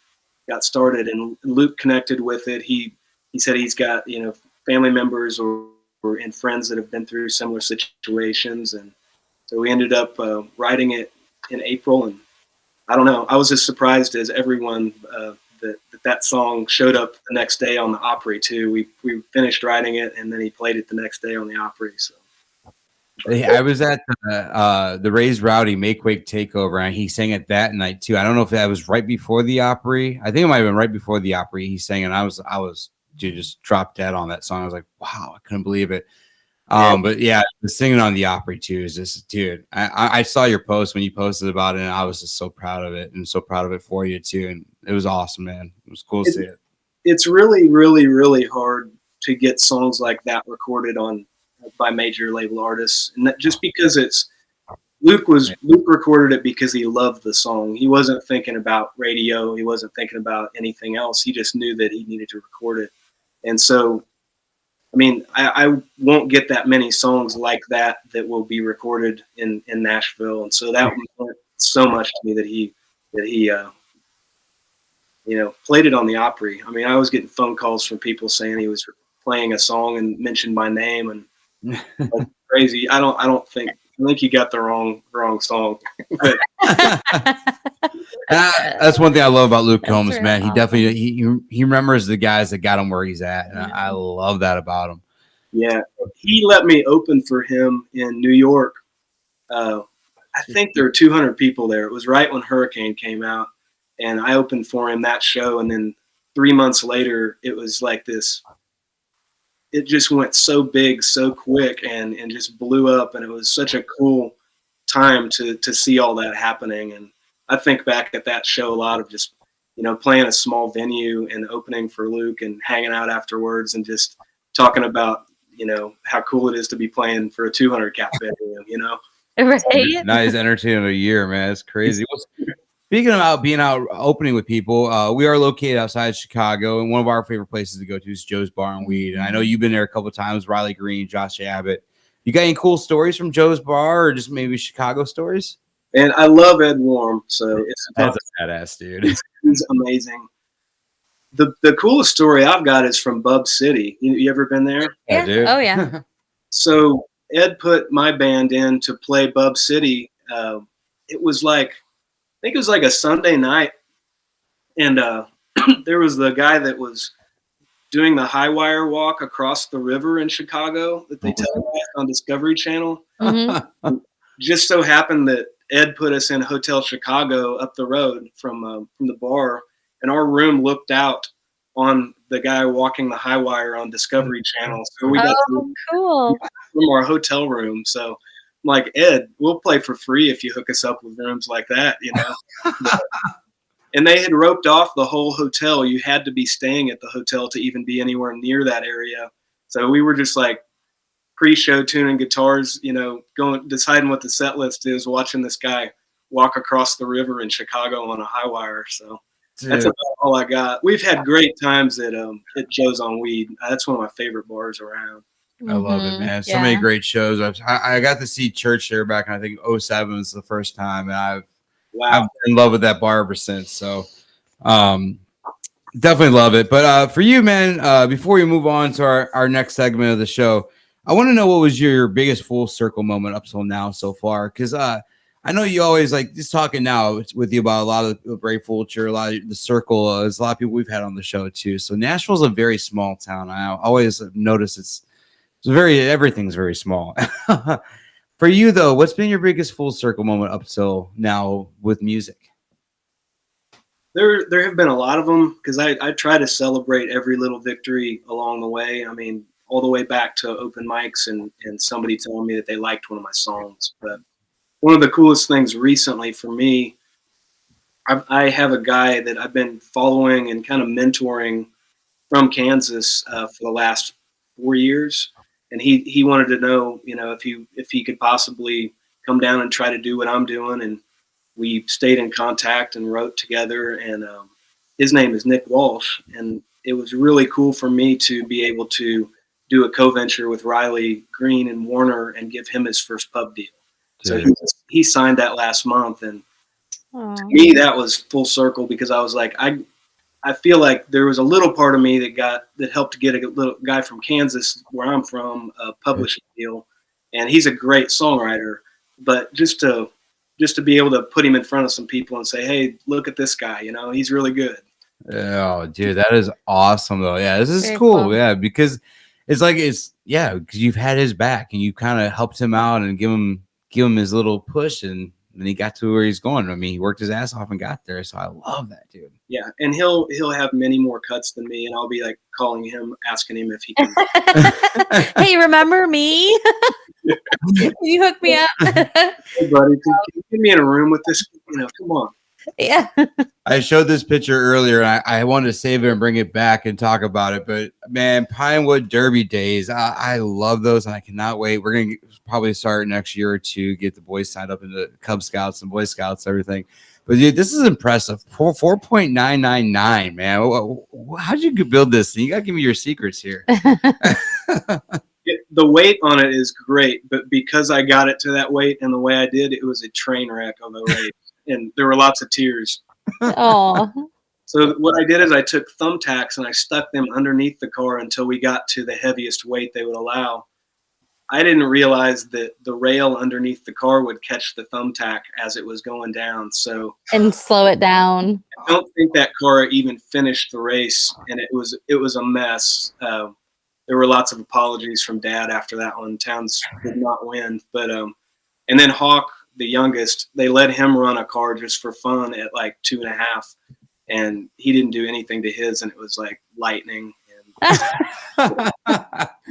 got started. And Luke connected with it. He said he's got, you know, family members or and friends that have been through similar situations, and so we ended up writing it in April. And I don't know, I was as surprised as everyone that song showed up the next day on the Opry too. We finished writing it, and then he played it the next day on the Opry. So I was at the Raised Rowdy Make Wake Takeover, and he sang it that night too. I don't know if that was right before the Opry. I think it might have been right before the Opry. He sang, and I was just dropped dead on that song. I was like, wow, I couldn't believe it. But yeah, the singing on the Opry too is just, dude. I saw your post when you posted about it, and I was just so proud of it, and so proud of it for you too. And it was awesome, man. It was cool to see it. It's really, really, really hard to get songs like that recorded by major label artists, and that just because Luke recorded it because he loved the song. He wasn't thinking about radio. He wasn't thinking about anything else. He just knew that he needed to record it. And so, I mean, I won't get that many songs like that will be recorded in Nashville. And so that meant so much to me that he you know, played it on the Opry. I mean, I was getting phone calls from people saying he was playing a song and mentioned my name, and like, crazy. I think you got the wrong song. That's one thing I love about Luke Combs, man. He awesome. definitely he remembers the guys that got him where he's at, and I love that about him. Yeah, he let me open for him in New York. I think there were 200 people there. It was right when Hurricane came out, and I opened for him that show. And then 3 months later, it was like this. It just went so big, so quick, and just blew up. And it was such a cool time to see all that happening. And I think back at that show a lot of just, you know, playing a small venue and opening for Luke and hanging out afterwards and just talking about, you know, how cool it is to be playing for a 200 cap venue, you know? Right. Nice entertainment of a year, man. It's crazy. Speaking about being out opening with people, we are located outside Chicago, and one of our favorite places to go to is Joe's Bar and Weed. And I know you've been there a couple of times, Riley Green, Josh Abbott. You got any cool stories from Joe's Bar, or just maybe Chicago stories? And I love Ed Warm, so That's a badass dude. He's amazing. The coolest story I've got is from Bub City. You ever been there? Yeah. Dude. Oh yeah. So Ed put my band in to play Bub City. It was like, I think it was like a Sunday night, and there was the guy that was doing the high wire walk across the river in Chicago that they televised on Discovery Channel. Mm-hmm. Just so happened that Ed put us in Hotel Chicago up the road from the bar, and our room looked out on the guy walking the high wire on Discovery Channel. So we got cool. from our hotel room. So I'm like, Ed, we'll play for free if you hook us up with rooms like that, you know. And they had roped off the whole hotel. You had to be staying at the hotel to even be anywhere near that area. So we were just like pre-show tuning guitars, you know, deciding what the set list is, watching this guy walk across the river in Chicago on a high wire. So that's about all I got. We've had great times at Joe's on Weed. That's one of my favorite bars around. I love it, man. So many great shows. I got to see Church there back in, I think, 2007 was the first time, and I've been in love with that bar ever since. So definitely love it. But for you, man, before we move on to our next segment of the show, I want to know what was your biggest full circle moment up till now so far? Because I know you always like just talking now with you about a lot of Ray Fulcher, a lot of the circle. There's a lot of people we've had on the show too. So Nashville's a very small town. I always notice everything's very small. For you though, what's been your biggest full circle moment up till now with music? There have been a lot of them because I try to celebrate every little victory along the way. I mean, all the way back to open mics and somebody telling me that they liked one of my songs. But one of the coolest things recently for me, I have a guy that I've been following and kind of mentoring from Kansas for the last 4 years. And he wanted to know, you know, if he could possibly come down and try to do what I'm doing. And we stayed in contact and wrote together. And his name is Nick Walsh, and it was really cool for me to be able to do a co-venture with Riley Green and Warner and give him his first pub deal. So he signed that last month, and to me that was full circle, because I was like, I feel like there was a little part of me that helped get a little guy from Kansas, where I'm from, a publishing deal, and he's a great songwriter. But just to be able to put him in front of some people and say, hey, look at this guy, he's really good. Oh, dude, that is awesome though. Yeah, this is cool. Yeah, because because you've had his back and you kind of helped him out and give him his little push, and then he got to where he's going. I mean, he worked his ass off and got there. So I love that, dude. Yeah, and he'll have many more cuts than me, and I'll be like calling him, asking him if he can. Hey, remember me? Can you hook me up? Hey, buddy, can you get me in a room with this? Come on. Yeah. I showed this picture earlier, and I wanted to save it and bring it back and talk about it. But man, Pinewood Derby days, I love those, and I cannot wait. We're gonna probably start next year or two, get the boys signed up into Cub Scouts and Boy Scouts, everything. But dude, this is impressive. 4.999, man. How'd you build this? You gotta give me your secrets here. The weight on it is great, but because I got it to that weight and the way I did, it was a train wreck of a race, and there were lots of tears. Oh. So what I did is I took thumbtacks and I stuck them underneath the car until we got to the heaviest weight they would allow. I didn't realize that the rail underneath the car would catch the thumbtack as it was going down. And slow it down. I don't think that car even finished the race, and it was a mess. There were lots of apologies from Dad after that one. Towns did not win, but and then Hawk, the youngest, they let him run a car just for fun at like 2.5, and he didn't do anything to his, and it was like lightning.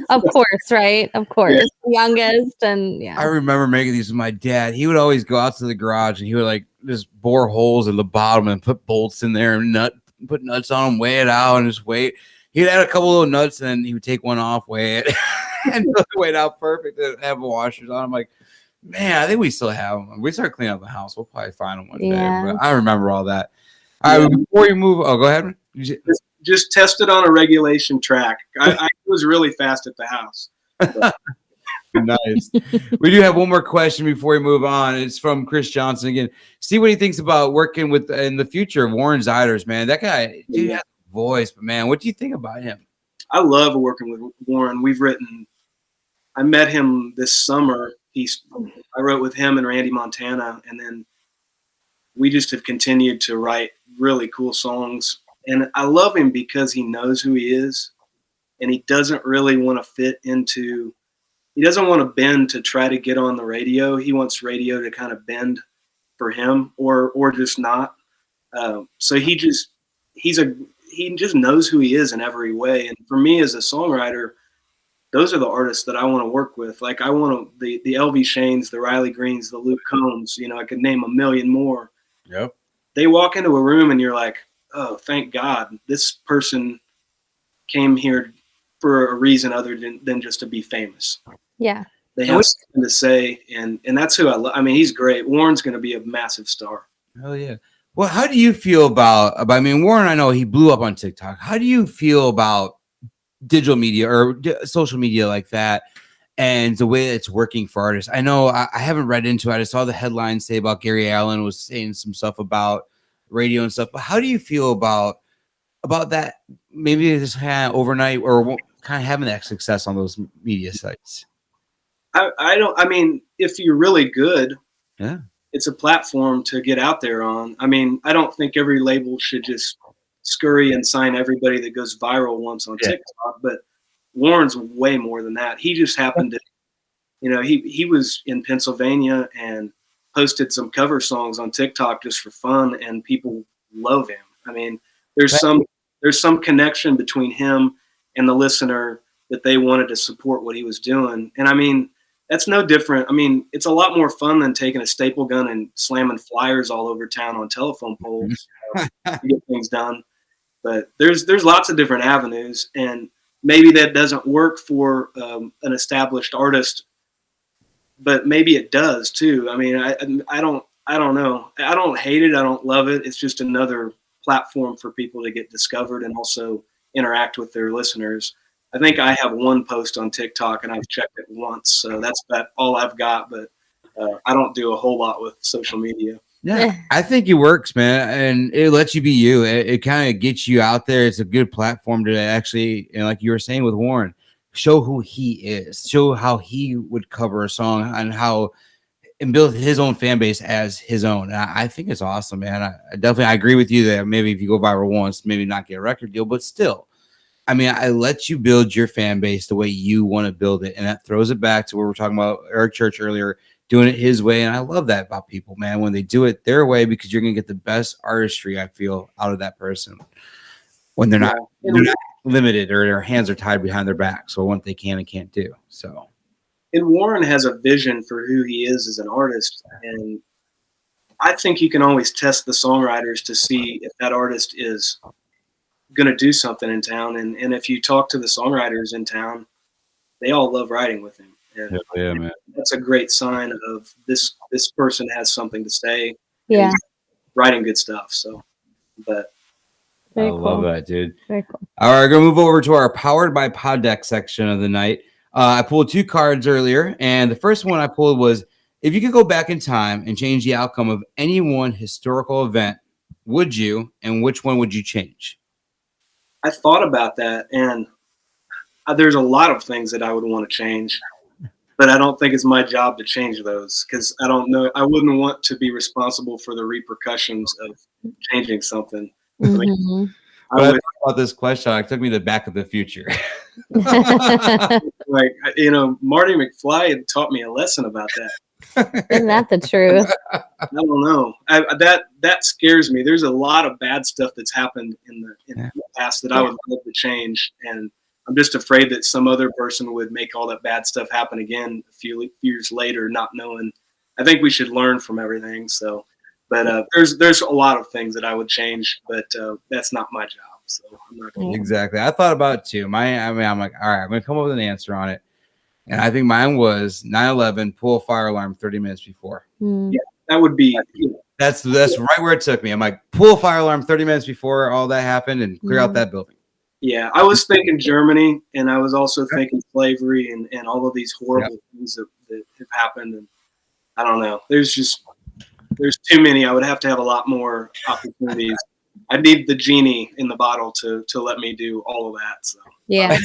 Of course, right? Of course. Yeah. Youngest, and yeah. I remember making these with my dad. He would always go out to the garage and he would like just bore holes in the bottom and put bolts in there and put nuts on them, weigh it out, and just wait. He'd add a couple little nuts, and then he would take one off, weigh it, and weigh it out perfect, and have washers on. I'm like, man, I think we still have them. We start cleaning up the house, we'll probably find them one day. But I remember all that. All right, before you move, go ahead. Just test it on a regulation track. I was really fast at the house. Nice. We do have one more question before we move on. It's from Chris Johnson again. See what he thinks about working with in the future. Warren Ziders, man, that guy, dude, has a voice. But man, what do you think about him? I love working with Warren. I met him this summer. I wrote with him and Randy Montana, and then we just have continued to write really cool songs. And I love him because he knows who he is, and he doesn't really want to he doesn't want to bend to try to get on the radio. He wants radio to kind of bend for him, or just not. So he just knows who he is in every way. And for me as a songwriter, those are the artists that I want to work with. Like I want the LV Shanes, the Riley Greens, the Luke Combs, I could name a million more. Yep. They walk into a room and you're like, oh, thank God this person came here for a reason other than just to be famous. Yeah. They have something to say, and that's who I love. I mean, he's great. Warren's going to be a massive star. Oh, yeah. Well, how do you feel about Warren, I know he blew up on TikTok. How do you feel about digital media or social media like that and the way it's working for artists? I know I haven't read into it. I saw the headlines say about Gary Allen was saying some stuff about radio and stuff, but how do you feel about that? Maybe just kind of overnight or kind of having that success on those media sites. I mean, if you're really good, yeah, it's a platform to get out there on. I mean, I don't think every label should just scurry and sign everybody that goes viral once on TikTok, but Warren's way more than that. He just happened to, he was in Pennsylvania and posted some cover songs on TikTok just for fun, and people love him. I mean, there's some connection between him and the listener that they wanted to support what he was doing. And I mean, that's no different. I mean, it's a lot more fun than taking a staple gun and slamming flyers all over town on telephone poles to get things done. But there's lots of different avenues, and maybe that doesn't work for an established artist, but maybe it does too. I mean, I don't I don't know. I don't hate it. I don't love it. It's just another platform for people to get discovered and also interact with their listeners. I think I have one post on TikTok and I've checked it once, so that's about all I've got. But I don't do a whole lot with social media. Yeah, I think it works, man, and it lets you be you. It kind of gets you out there. It's a good platform to actually, and like you were saying with Warren, show who he is, show how he would cover a song and how and build his own fan base as his own. And I think it's awesome, man. I agree with you that maybe if you go viral once, maybe not get a record deal, but still, I mean, I let you build your fan base the way you want to build it, and that throws it back to what we were talking about Eric Church earlier, doing it his way. And I love that about people, man, when they do it their way, because you're gonna get the best artistry, I feel, out of that person when they're not limited or their hands are tied behind their back, so what they can and can't do. So, and Warren has a vision for who he is as an artist, and I think you can always test the songwriters to see if that artist is going to do something in town. And if you talk to the songwriters in town, they all love writing with him. And yeah, man, that's a great sign of this person has something to say. Yeah, writing good stuff. So, but very I cool. love that, dude. Very cool. All right, we're gonna move over to our Powered by Pod Deck section of the night. I pulled 2 cards earlier, and the first one I pulled was, if you could go back in time and change the outcome of any one historical event, would you, and which one would you change? I thought about that, and there's a lot of things that I would want to change, but I don't think it's my job to change those, because I don't know. I wouldn't want to be responsible for the repercussions of changing something. I mean, I thought about this question, it took me to Back to the Future. Like, Marty McFly had taught me a lesson about that. Isn't that the truth? I don't know. That scares me. There's a lot of bad stuff that's happened in the past that I would love to change, and I'm just afraid that some other person would make all that bad stuff happen again a few years later, not knowing. I think we should learn from everything. So, but there's a lot of things that I would change, but that's not my job. So I'm not going to. Exactly. I thought about it too. I'm like, all right, I'm going to come up with an answer on it. And I think mine was 9/11, pull a fire alarm 30 minutes before. Yeah, that would be. That's right where it took me. I'm like, pull a fire alarm 30 minutes before all that happened and clear out that building. Yeah, I was thinking Germany, and I was also thinking slavery and all of these horrible things that have happened. And I don't know. There's too many. I would have to have a lot more opportunities. I need the genie in the bottle to let me do all of that. So Yeah.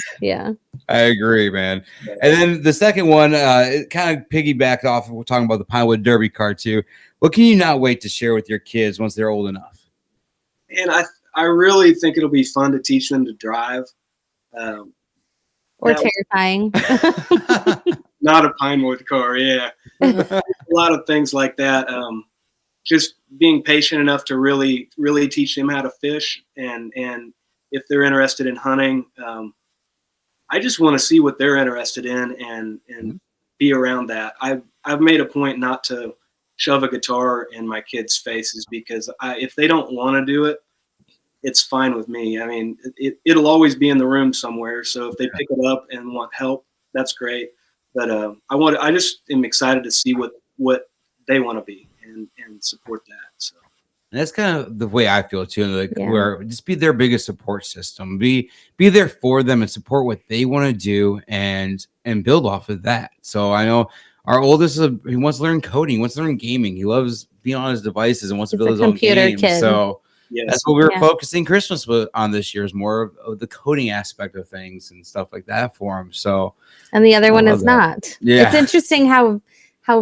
I agree, man. And then the second one, it kind of piggybacked off. We're talking about the Pinewood Derby card too. What can you not wait to share with your kids once they're old enough? And I really think it'll be fun to teach them to drive. Or terrifying. Not a Pinewood car, yeah. A lot of things like that. Just being patient enough to really, really teach them how to fish, and if they're interested in hunting, I just want to see what they're interested in and be around that. I've made a point not to shove a guitar in my kids' faces, because if they don't want to do it, it's fine with me. I mean, it'll always be in the room somewhere. So if they pick it up and want help, that's great. But I just am excited to see what they want to be and support that. So. And that's kind of the way I feel too. Like, where just be their biggest support system, be there for them and support what they want to do and build off of that. So I know our oldest, he wants to learn coding, he wants to learn gaming. He loves being on his devices and wants to build his own games. Kid. So that's what we were focusing Christmas on this year, is more of the coding aspect of things and stuff like that for him. So, and the other one is not. Yeah. It's interesting how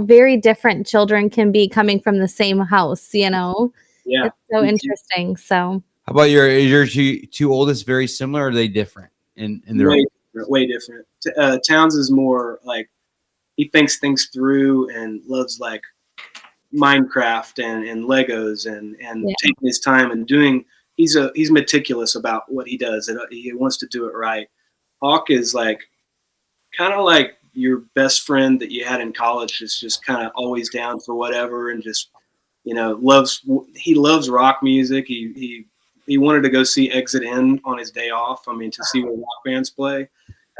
very different children can be coming from the same house, Yeah. It's so interesting. So how about your two oldest, very similar, or are they different in their way different? Towns is more like, he thinks things through and loves like Minecraft and Legos and taking his time and doing. He's meticulous about what he does, and he wants to do it right. Hawk is like kind of like your best friend that you had in college. Is just kind of always down for whatever, and just loves rock music. He wanted to go see Exit In on his day off. I mean, to see what rock bands play.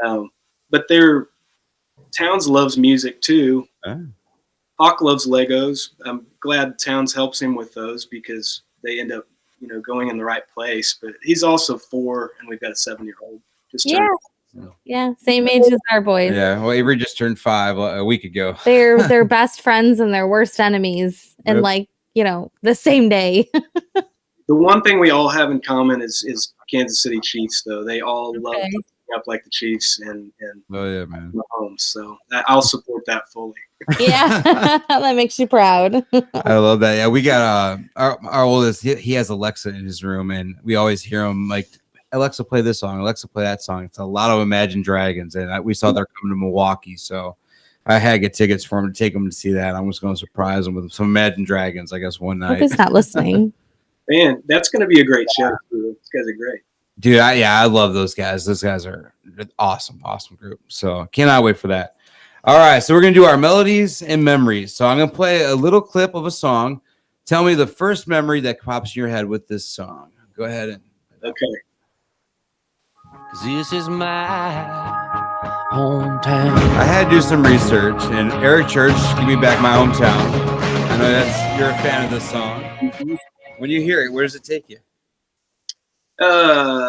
But Towns loves music too. Hawk loves Legos. I'm glad Towns helps him with those because they end up, going in the right place. But he's also 4, and we've got a 7-year-old. Yeah, same age as our boys. Yeah, well, Avery just turned 5 a week ago. They're best friends and their worst enemies, and the same day. The one thing we all have in common is Kansas City Chiefs, though. They all love to up like the Chiefs and oh yeah, man. Mahomes. So I'll support that fully. Yeah, that makes you proud. I love that. Yeah, we got our oldest. He has Alexa in his room, and we always hear him like, Alexa, play this song. Alexa, play that song. It's a lot of Imagine Dragons, and we saw they're coming to Milwaukee, so I had to get tickets for him to take him to see that. I'm just going to surprise him with some Imagine Dragons, I guess, one night. Hope he's not listening. Man, that's going to be a great show. These guys are great. Dude, I love those guys. Those guys are awesome group. So cannot wait for that. All right, so we're going to do our melodies and memories. So I'm going to play a little clip of a song. Tell me the first memory that pops in your head with this song. Go ahead. Okay. This is my hometown. I had to do some research, and Eric Church, Give Me Back My Hometown. I know you're a fan of this song. Mm-hmm. When you hear it, where does it take you?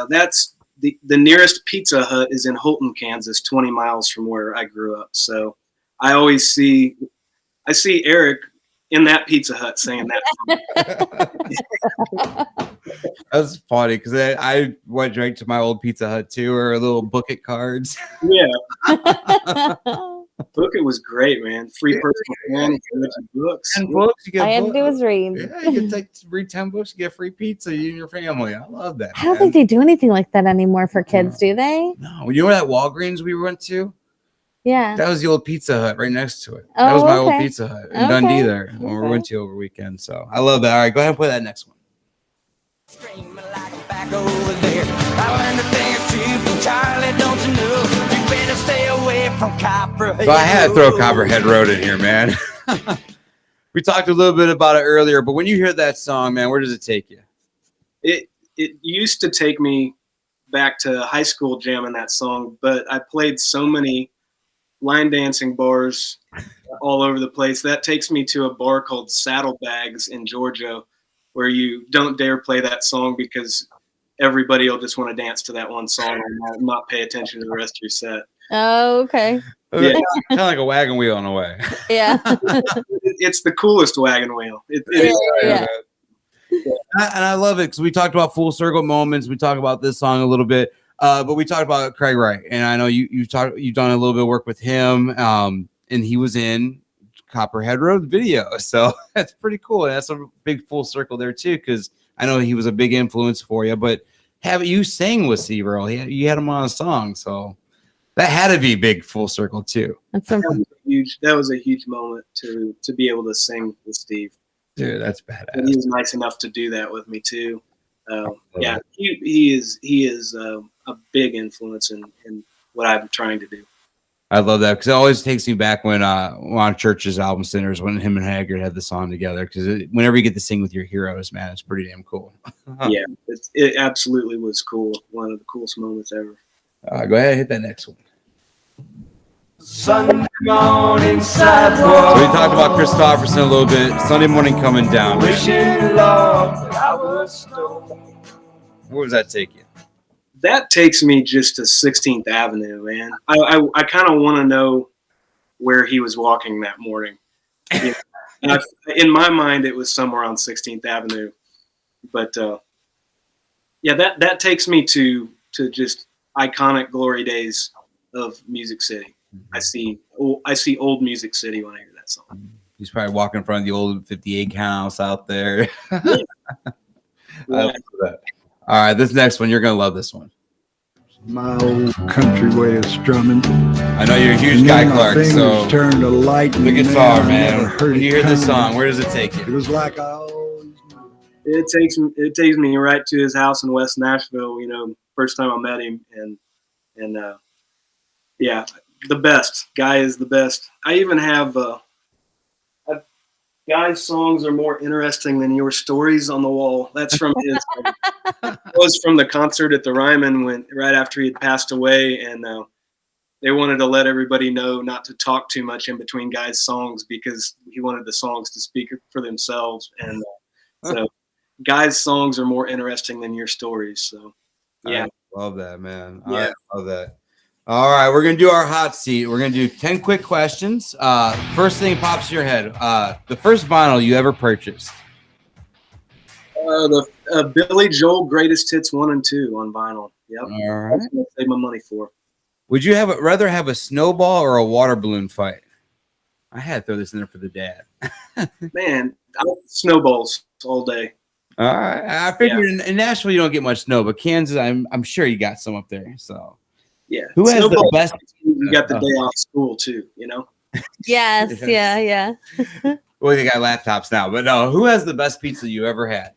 That's the nearest Pizza Hut is in Holton, Kansas, 20 miles from where I grew up. So I always see Eric in that Pizza Hut saying that song. That's funny because I went drank to my old Pizza Hut too, or little book it cards. Yeah. Book it was great, man. Free personal fan, books. And books, you get I had to do was read. Yeah, you can read 10 books, you get free pizza, you and your family. I love that. I don't think they do anything like that anymore for kids, do they? No. You know that Walgreens we went to? Yeah. That was the old Pizza Hut right next to it. Oh, that was my okay. old Pizza Hut in Dundee there when we went to over weekend. So I love that. All right, go ahead and play that next one. Back over there. I learned a thing or two from Charlie, don't you know? You better stay away from Copperhead. So I had to throw Copperhead Road in here, man. We talked a little bit about it earlier, but when you hear that song, man, where does it take you? It used to take me back to high school jamming that song, but I played so many line dancing bars all over the place. That takes me to a bar called Saddlebags in Georgia, where you don't dare play that song because everybody will just want to dance to that one song and not pay attention to the rest of your set. Oh, okay. Yeah, kind of like a wagon wheel in a way. Yeah. It's the coolest wagon wheel. It is. Yeah. And I love it because we talked about full circle moments. We talked about this song a little bit, but we talked about Craig Wright, and I know you've done a little bit of work with him, and he was in Copperhead Road video, so that's pretty cool. And that's a big full circle there too, because I know he was a big influence for you. But you sang with Steve Earle, you had him on a song, so that had to be big full circle too. That was a huge moment to be able to sing with Steve. Dude, that's badass. And he was nice enough to do that with me too. Yeah, he is a big influence in what I'm trying to do. I love that because it always takes me back when on Church's album Sinners, when him and Haggard had the song together. Because whenever you get to sing with your heroes, man, it's pretty damn cool. Yeah, it absolutely was cool. One of the coolest moments ever. Go ahead and hit that next one. Sunday morning sidewalk. So we talked about Christopherson a little bit. Sunday morning coming down. Wishing, Lord, that I was stoned. Where does that take you? That takes me just to 16th Avenue, man. I kind of want to know where he was walking that morning. In my mind, it was somewhere on 16th Avenue. But yeah, that takes me to just iconic glory days of Music City. I see old Music City when I hear that song. He's probably walking in front of the old 58 house out there. Yeah. I love that. All right, this next one, you're going to love this one. My old country way of strumming. I know you're a huge Guy Clark, so turned to light. The guitar, man. When you hear this song, where does it take you? It was like I always knew. It takes me right to his house in West Nashville, first time I met him. And yeah, the best. Guy is the best. I even have Guy's songs are more interesting than your stories on the wall. That's from his. It was from the concert at the Ryman right after he had passed away, and they wanted to let everybody know not to talk too much in between guys' songs because he wanted the songs to speak for themselves. And so guys' songs are more interesting than your stories. So, yeah. I love that, man. Yeah. I love that. All right, we're going to do our hot seat. We're going to do 10 quick questions. First thing pops to your head. The first vinyl you ever purchased? The Billy Joel Greatest Hits 1 and 2 on vinyl. Yep. All right. That's what I save my money for. Would you rather have a snowball or a water balloon fight? I had to throw this in there for the dad. Man, snowballs all day. All right. I figured in Nashville you don't get much snow, but Kansas, I'm sure you got some up there. So yeah. Who has the best? You got the day off school too, you know? Yes, yeah. Well, they got laptops now, but no. Who has the best pizza you ever had?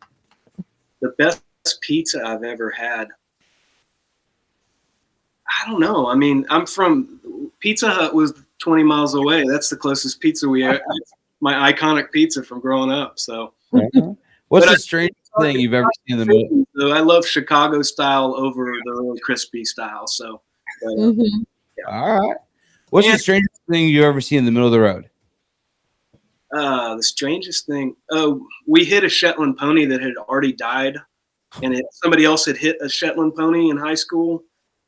The best pizza I've ever had. I don't know. I mean, I'm from Pizza Hut was 20 miles away. That's the closest pizza we had. My iconic pizza from growing up. So, what's the strangest thing you've ever seen in the movie? So I love Chicago style over the really crispy style. So, yeah. All right. What's the strangest thing you ever seen in the middle of the road? The strangest thing. Oh, we hit a Shetland pony that had already died, and somebody else had hit a Shetland pony in high school.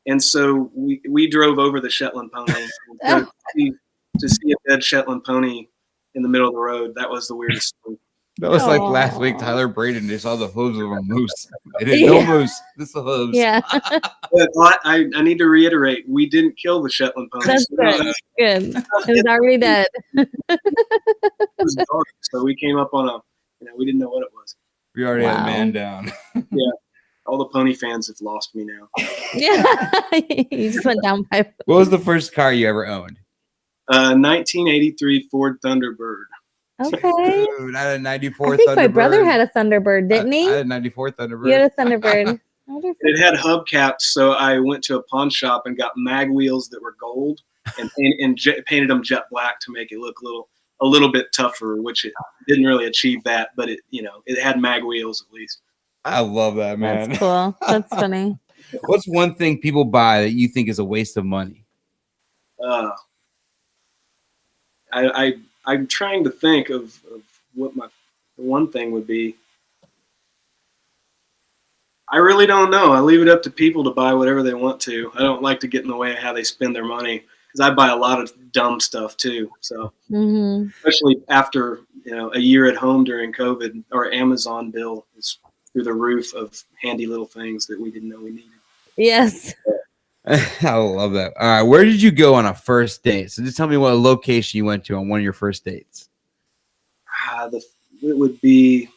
And so we drove over the Shetland pony to see a dead Shetland pony in the middle of the road. That was the weirdest thing. That was like last week, Tyler Braden. They saw the hooves of a moose. They didn't know moose. This is the hooves. Yeah. But I need to reiterate, we didn't kill the Shetland pony. That's good. Good. It was already dead. It was dark, so we came up on we didn't know what it was. We already had a man down. Yeah. All the pony fans have lost me now. Yeah. You just went down by. What was the first car you ever owned? 1983 Ford Thunderbird. Okay. Dude, I had a 94 I think Thunderbird. my brother had a Thunderbird, didn't he? I had a 94 Thunderbird. You had a Thunderbird. It had hubcaps, so I went to a pawn shop and got mag wheels that were gold and painted them jet black to make it look a little bit tougher, which it didn't really achieve that, but it had mag wheels at least. I love that, man. That's cool. That's funny. What's one thing people buy that you think is a waste of money? I'm trying to think of what my one thing would be. I really don't know. I leave it up to people to buy whatever they want to. I don't like to get in the way of how they spend their money because I buy a lot of dumb stuff too. So especially after a year at home during COVID, our Amazon bill is through the roof of handy little things that we didn't know we needed. Yes. I love that. All right. Where did you go on a first date? So just tell me what location you went to on one of your first dates. It would be,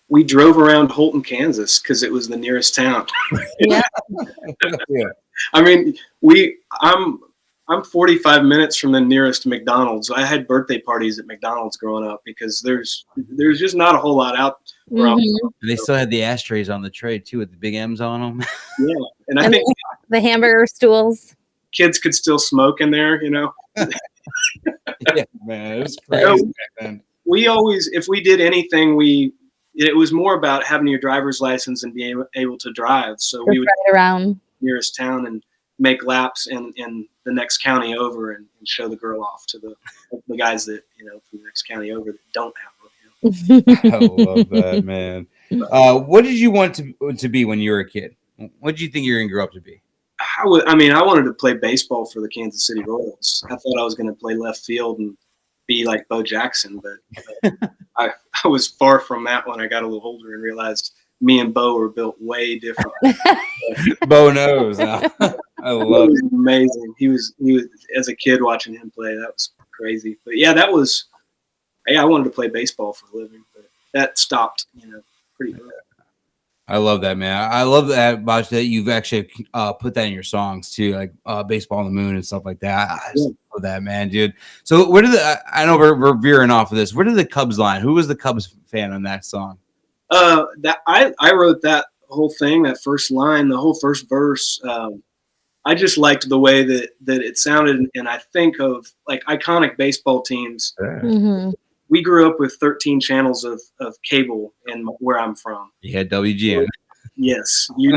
we drove around Holton, Kansas because it was the nearest town. Yeah. I mean, I'm 45 minutes from the nearest McDonald's. I had birthday parties at McDonald's growing up because there's just not a whole lot out. And they still had the ashtrays on the tray too with the big M's on them. Yeah, and I think the hamburger stools. Kids could still smoke in there, Yeah, man, it was crazy back then. We always, if we did anything, it was more about having your driver's license and being able to drive. So we would ride around nearest town and make laps in the next county over and show the girl off to the guys that from the next county over that don't have one. I love that, man. What did you want to be when you were a kid? What did you think you were going to grow up to be? I wanted to play baseball for the Kansas City Royals. I thought I was going to play left field and be like Bo Jackson, but I was far from that when I got a little older and realized me and Bo were built way different. Bo knows. I love it. Amazing. He was as a kid watching him play. That was crazy. But yeah, I wanted to play baseball for a living, but that stopped, pretty good. I love that, man. I love that about that you've actually put that in your songs too, like Baseball on the Moon and stuff like that. I just love that, man, dude. So where did I know we're veering off of this. Where did the Cubs line? Who was the Cubs fan on that song? That I wrote that whole thing, that first line, the whole first verse. I just liked the way that it sounded, and I think of like iconic baseball teams. Mm-hmm. We grew up with 13 channels of cable in where I'm from. You had WGN. Yes, we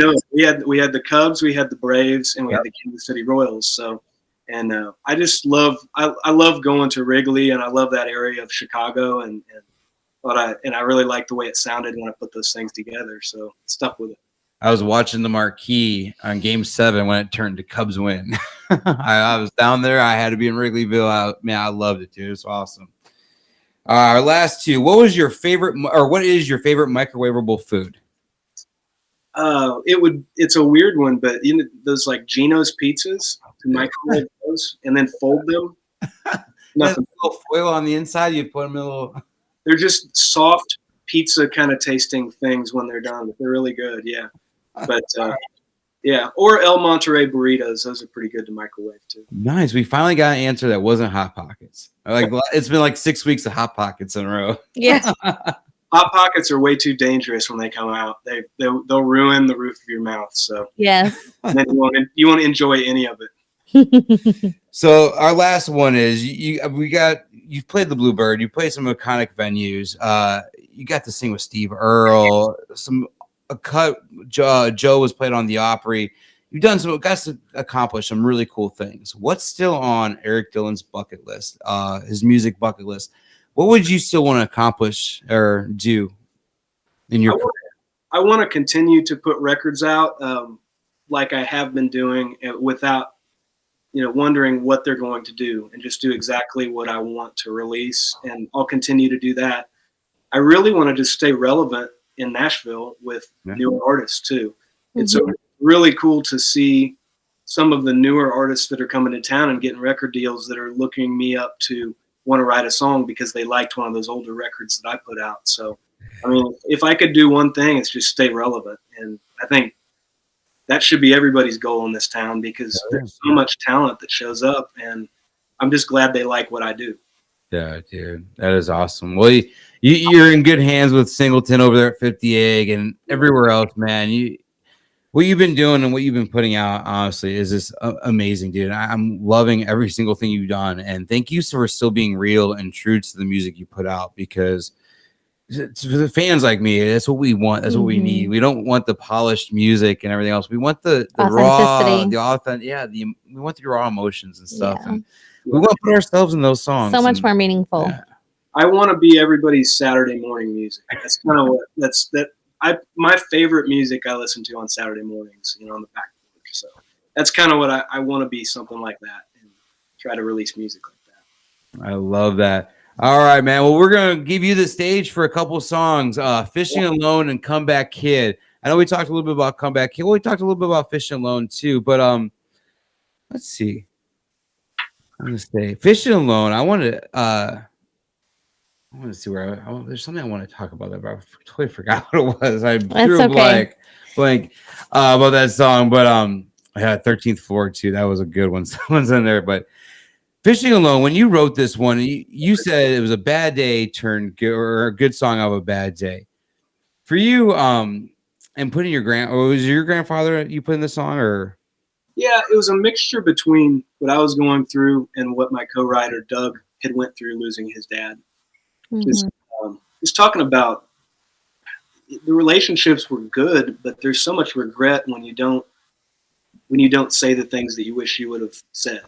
had the Cubs, we had the Braves, and we had the Kansas City Royals. So, and I just love I love going to Wrigley, and I love that area of Chicago, and I really like the way it sounded when I put those things together. So stuck with it. I was watching the marquee on Game 7 when it turned to Cubs win. I was down there. I had to be in Wrigleyville. I loved it, dude. It was awesome. Our last two. What is your favorite microwavable food? It's a weird one, but those like Geno's pizzas, to microwave those and then fold them. Nothing. A little foil on the inside. You put them in a little. They're just soft pizza kind of tasting things when they're done. They're really good. Yeah. But or El Monterey burritos. Those are pretty good to microwave too. Nice. We finally got an answer that wasn't Hot Pockets. Like it's been like 6 weeks of Hot Pockets in a row. Yeah. Hot Pockets are way too dangerous when they come out. They'll ruin the roof of your mouth. So yes. Then you won't enjoy any of it. So our last one is you've played the Bluebird. You played some iconic venues. You got to sing with Steve Earle. Joe was played on the Opry. You've got to accomplish some really cool things. What's still on Erik Dylan's bucket list? His music bucket list. What would you still want to accomplish or do in your career? I want to continue to put records out like I have been doing without wondering what they're going to do, and just do exactly what I want to release. And I'll continue to do that. I really want to just stay relevant in Nashville with newer artists too. Mm-hmm. It's really cool to see some of the newer artists that are coming to town and getting record deals that are looking me up to want to write a song because they liked one of those older records that I put out. So, I mean, if I could do one thing, it's just stay relevant. And I think that should be everybody's goal in this town, because there's so much talent that shows up, and I'm just glad they like what I do. Yeah, dude, that is awesome. Well, you're in good hands with Singleton over there at 50 Egg and everywhere else, man. What you've been doing and what you've been putting out, honestly, is just amazing, dude. I'm loving every single thing you've done, and thank you for still being real and true to the music you put out, because for the fans like me, that's what we want. That's what we need. We don't want the polished music and everything else. We want the raw, the authentic. Yeah, we want the raw emotions and stuff. Yeah. And we want to put ourselves in those songs. So much more meaningful. Yeah. I want to be everybody's Saturday morning music. That's kind of what my favorite music I listen to on Saturday mornings, on the back porch. So that's kind of what I want to be, something like that, and try to release music like that. I love that. All right, man. Well, we're going to give you the stage for a couple of songs, Fishing Alone and Comeback Kid. I know we talked a little bit about Comeback Kid. Well, we talked a little bit about Fishing Alone too, but let's see. I'm going to say Fishing Alone. I want to see where there's something I want to talk about that, but I totally forgot what it was. I drew a blank about that song, but 13th Floor too. That was a good one. Someone's in there, but Fishing Alone, when you wrote this one, you said it was a bad day turned good, or a good song of a bad day. For you, and putting was your grandfather you put in the song, or? Yeah, it was a mixture between what I was going through and what my co-writer Doug had went through losing his dad. Mm-hmm. Just talking about the relationships were good, but there's so much regret when you don't say the things that you wish you would have said.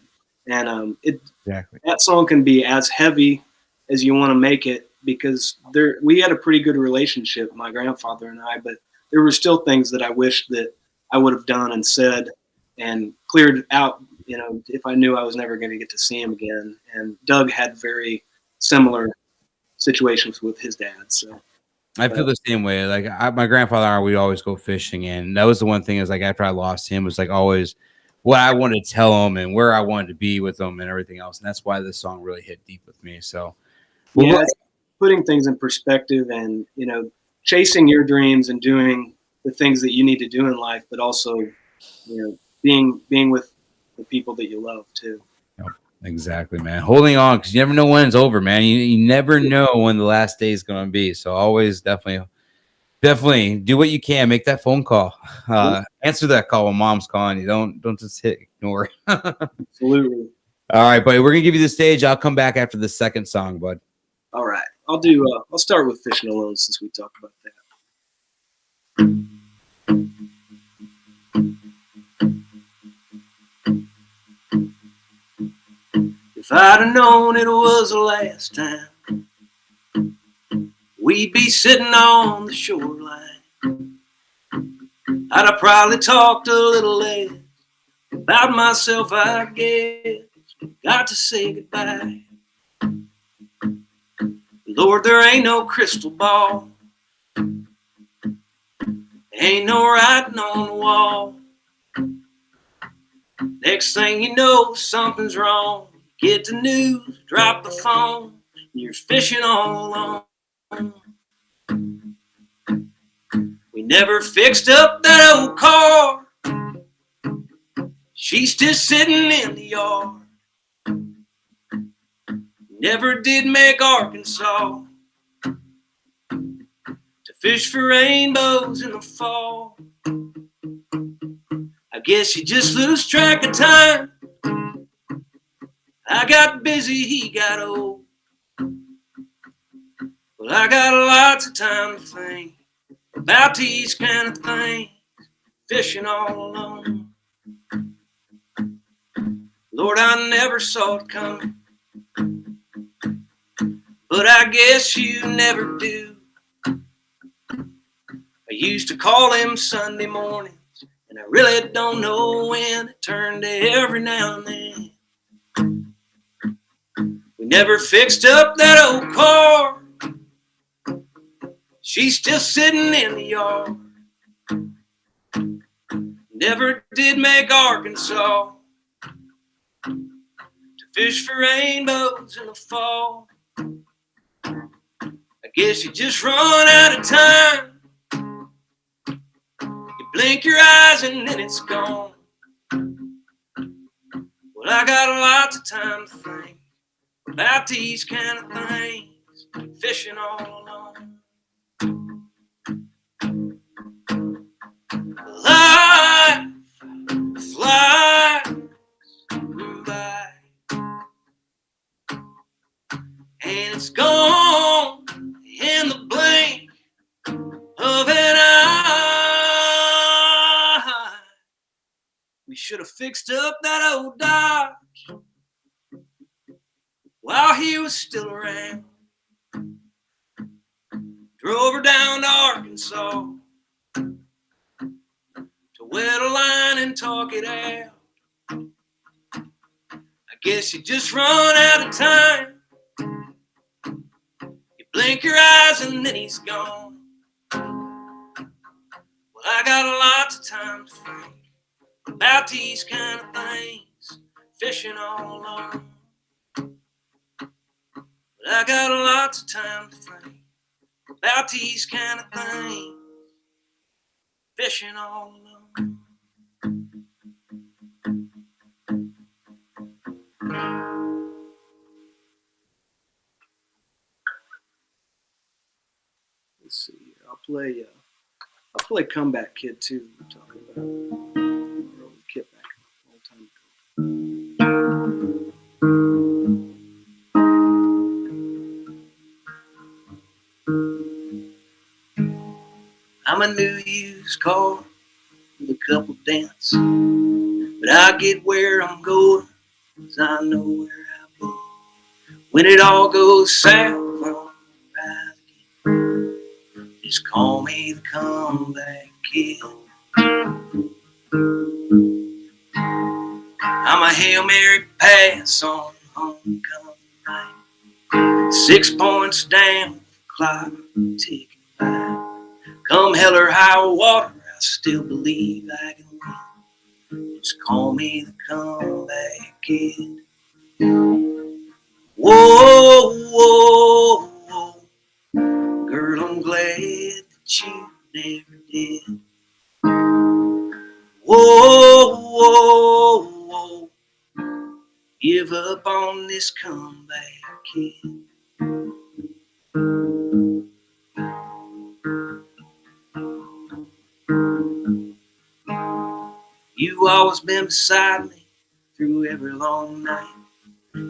And that song can be as heavy as you want to make it, because we had a pretty good relationship, my grandfather and I, but there were still things that I wished that I would have done and said and cleared out, if I knew I was never going to get to see him again. And Doug had very similar situations with his dad. So I feel the same way. Like my grandfather and I, we always go fishing, and that was the one thing is like after I lost him, it was like always what I wanted to tell him and where I wanted to be with him and everything else. And that's why this song really hit deep with me. So putting things in perspective and, chasing your dreams and doing the things that you need to do in life, but also, being with the people that you love too. Exactly, man. Holding on, because you never know when it's over, man. You never know when the last day is going to be. So always definitely do what you can. Make that phone call. Answer that call when mom's calling you. Don't just hit ignore. Absolutely. All right, buddy. We're gonna give you the stage. I'll come back after the second song, bud. All right. I'll start with Fishing Alone since we talked about that. I'd have known it was the last time, we'd be sitting on the shoreline. I'd have probably talked a little less about myself, I guess. Got to say goodbye. Lord, there ain't no crystal ball, ain't no writing on the wall. Next thing you know, something's wrong. Get the news, drop the phone, you're fishing all alone. We never fixed up that old car, she's still sitting in the yard. Never did make Arkansas to fish for rainbows in the fall. I guess you just lose track of time. I got busy, he got old. Well, I got lots of time to think about these kind of things, fishing all alone. Lord, I never saw it coming, but I guess you never do. I used to call him Sunday mornings, and I really don't know when. It turned to every now and then. We never fixed up that old car, she's still sitting in the yard. Never did make Arkansas to fish for rainbows in the fall. I guess you just run out of time. You blink your eyes and then it's gone. Well, I got lots of time to think about these kind of things, fishing all alone. Life flies by, and it's gone in the blink of an eye. We should have fixed up that old Dodge while he was still around. Drove her down to Arkansas to wet a line and talk it out. I guess you just run out of time. You blink your eyes and then he's gone. Well, I got lots of time to think about these kind of things, fishing all alone. But I got lots of time to think about these kind of things, fishing all alone. Let's see here. I'll play Comeback Kid too. We're talking about Kid back a long time ago. I'm a new used car with a couple dents, but I get where I'm going, 'cause I know where I've been. When it all goes south, I'll rise again. Just call me the Comeback Kid. I'm a Hail Mary pass on homecoming night. 6 points down, clock ticking by. Come hell or high water, I still believe I can win. Just call me the Comeback Kid. Whoa, whoa, whoa. Girl, I'm glad that you never did. Whoa, whoa, whoa. Give up on this Comeback Kid. You always been beside me through every long night,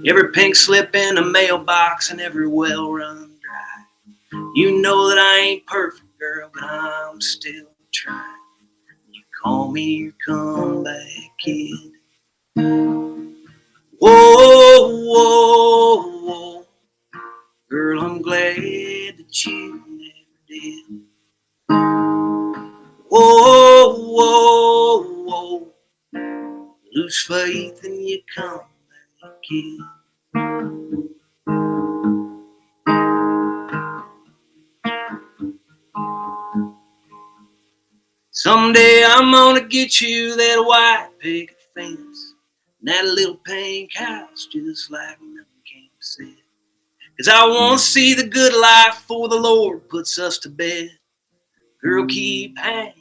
every pink slip in the mailbox and every well run dry. You know that I ain't perfect, girl, but I'm still trying. You call me your Comeback Kid. Whoa, whoa, faith and you come back, kid. Someday I'm gonna get you that white picket fence, and that little pink house just like nothing came said. 'Cause I want to see the good life before the Lord puts us to bed. Girl, keep hanging.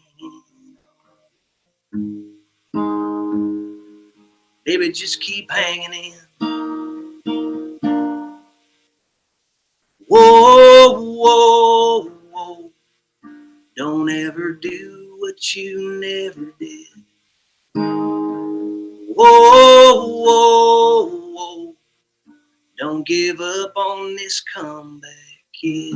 Baby, just keep hanging in. Whoa, whoa, whoa. Don't ever do what you never did. Whoa, whoa, whoa. Don't give up on this comeback, kid.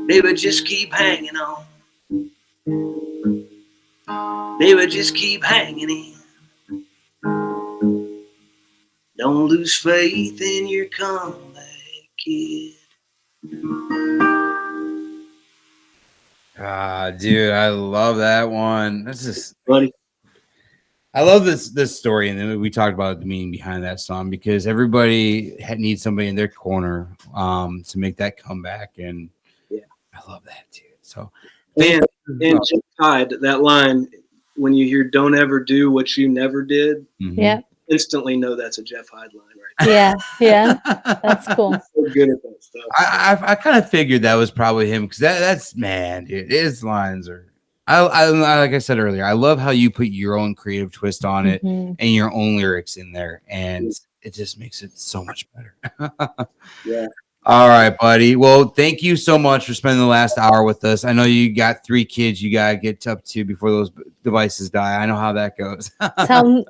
Baby, just keep hanging on. Baby, just keep hanging in. Don't lose faith in your comeback, kid. Dude, I love that one. That's just Buddy. I love this story, and then we talked about the meaning behind that song because everybody needs somebody in their corner to make that comeback, and yeah, I love that, dude. So, and Jeff Hyde, that line when you hear "Don't ever do what you never did," yeah, instantly know that's a Jeff Hyde line, right? Yeah, yeah, that's cool. So good at that stuff. I kind of figured that was probably him because that's man, dude. His lines are. I like I said earlier, I love how you put your own creative twist on it and your own lyrics in there, and it just makes it so much better. Yeah. All right, buddy. Well, thank you so much for spending the last hour with us. I know you got 3 kids you gotta get up to before those devices die. I know how that goes.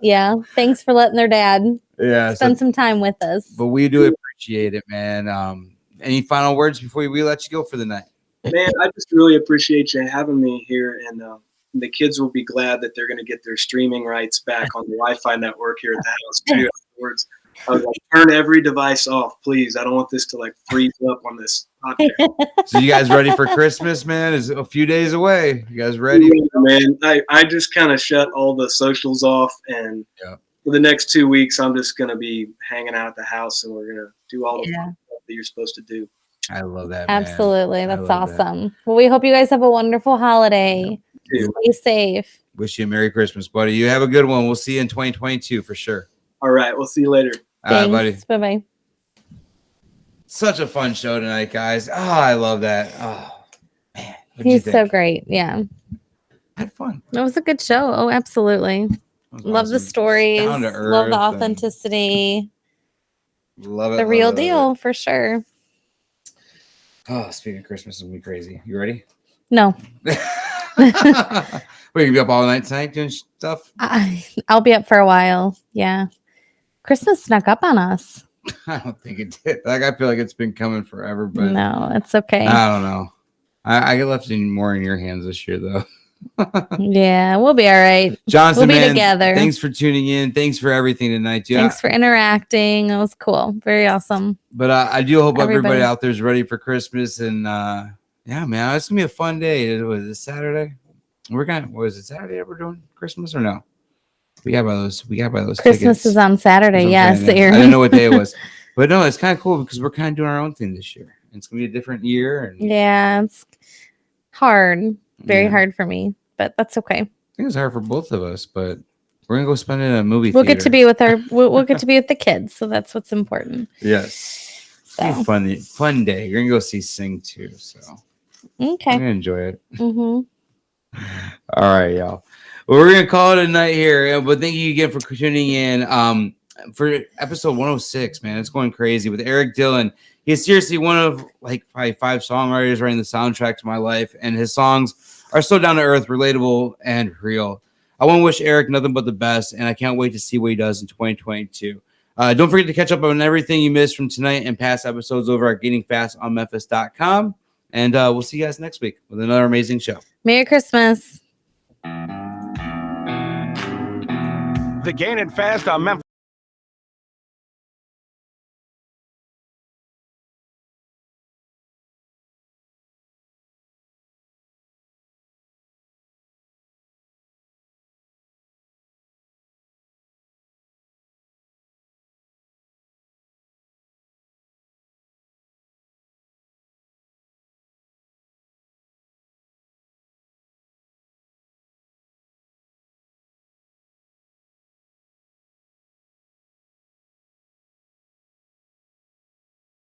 Yeah. Thanks for letting their dad spend some time with us. But we do appreciate it, man. Any final words before we let you go for the night? Man, I just really appreciate you having me here, and the kids will be glad that they're going to get their streaming rights back on the Wi-Fi network here at the house too. Afterwards, I was like, turn every device off, please. I don't want this to like freeze up on this podcast. So you guys ready for Christmas, man? It's a few days away. You guys ready? Yeah, man, I just kind of shut all the socials off, and for the next 2 weeks, I'm just going to be hanging out at the house, and we're going to do all the fun stuff that you're supposed to do. I love that. Absolutely. That's awesome. That. Well, we hope you guys have a wonderful holiday. Stay safe. Wish you a Merry Christmas, buddy. You have a good one. We'll see you in 2022 for sure. All right. We'll see you later. Thanks. All right, buddy. Bye-bye. Such a fun show tonight, guys. Oh, I love that. Oh, man. He's so great. Yeah. Had fun. It was a good show. Oh, absolutely. Love the stories. Love the authenticity. Love it. The real deal for sure. Oh, speaking of Christmas, it's gonna be crazy. You ready? No. We're gonna be up all night tonight doing stuff. I'll be up for a while. Yeah. Christmas snuck up on us. I don't think it did. Like I feel like it's been coming forever, but no, it's okay. I don't know. I get left more in your hands this year, though. Yeah, we'll be all right. Johnson, we'll be man, together. Thanks for tuning in. Thanks for everything tonight. Yeah. Thanks for interacting. It was cool. Very awesome. But I do hope everybody out there is ready for Christmas. And yeah, man, it's gonna be a fun day. Was it Saturday? Was it Saturday? We're doing Christmas or no? We got by those. Christmas tickets. is on Saturday. Yes, I didn't know what day it was, but no, it's kind of cool because we're kind of doing our own thing this year. It's gonna be a different year. And yeah, it's hard. Very hard for me, but that's okay. I think it's hard for both of us, but we're gonna go spend it in a movie. We'll get to be with we'll get to be with the kids, so that's what's important. Yes, so. Fun day. You're gonna go see Sing too, so okay, I'm gonna enjoy it. All right, y'all. Well, we're gonna call it a night here, but thank you again for tuning in. For episode 106, man, it's going crazy with Erik Dylan. He's seriously one of like probably 5 songwriters writing the soundtrack to my life, and his songs are so down to earth, relatable, and real. I want to wish Erik nothing but the best, and I can't wait to see what he does in 2022. Don't forget to catch up on everything you missed from tonight and past episodes over at gainingfastonmemphis.com, and we'll see you guys next week with another amazing show. Merry Christmas. The Gainin' Fast on Memphis.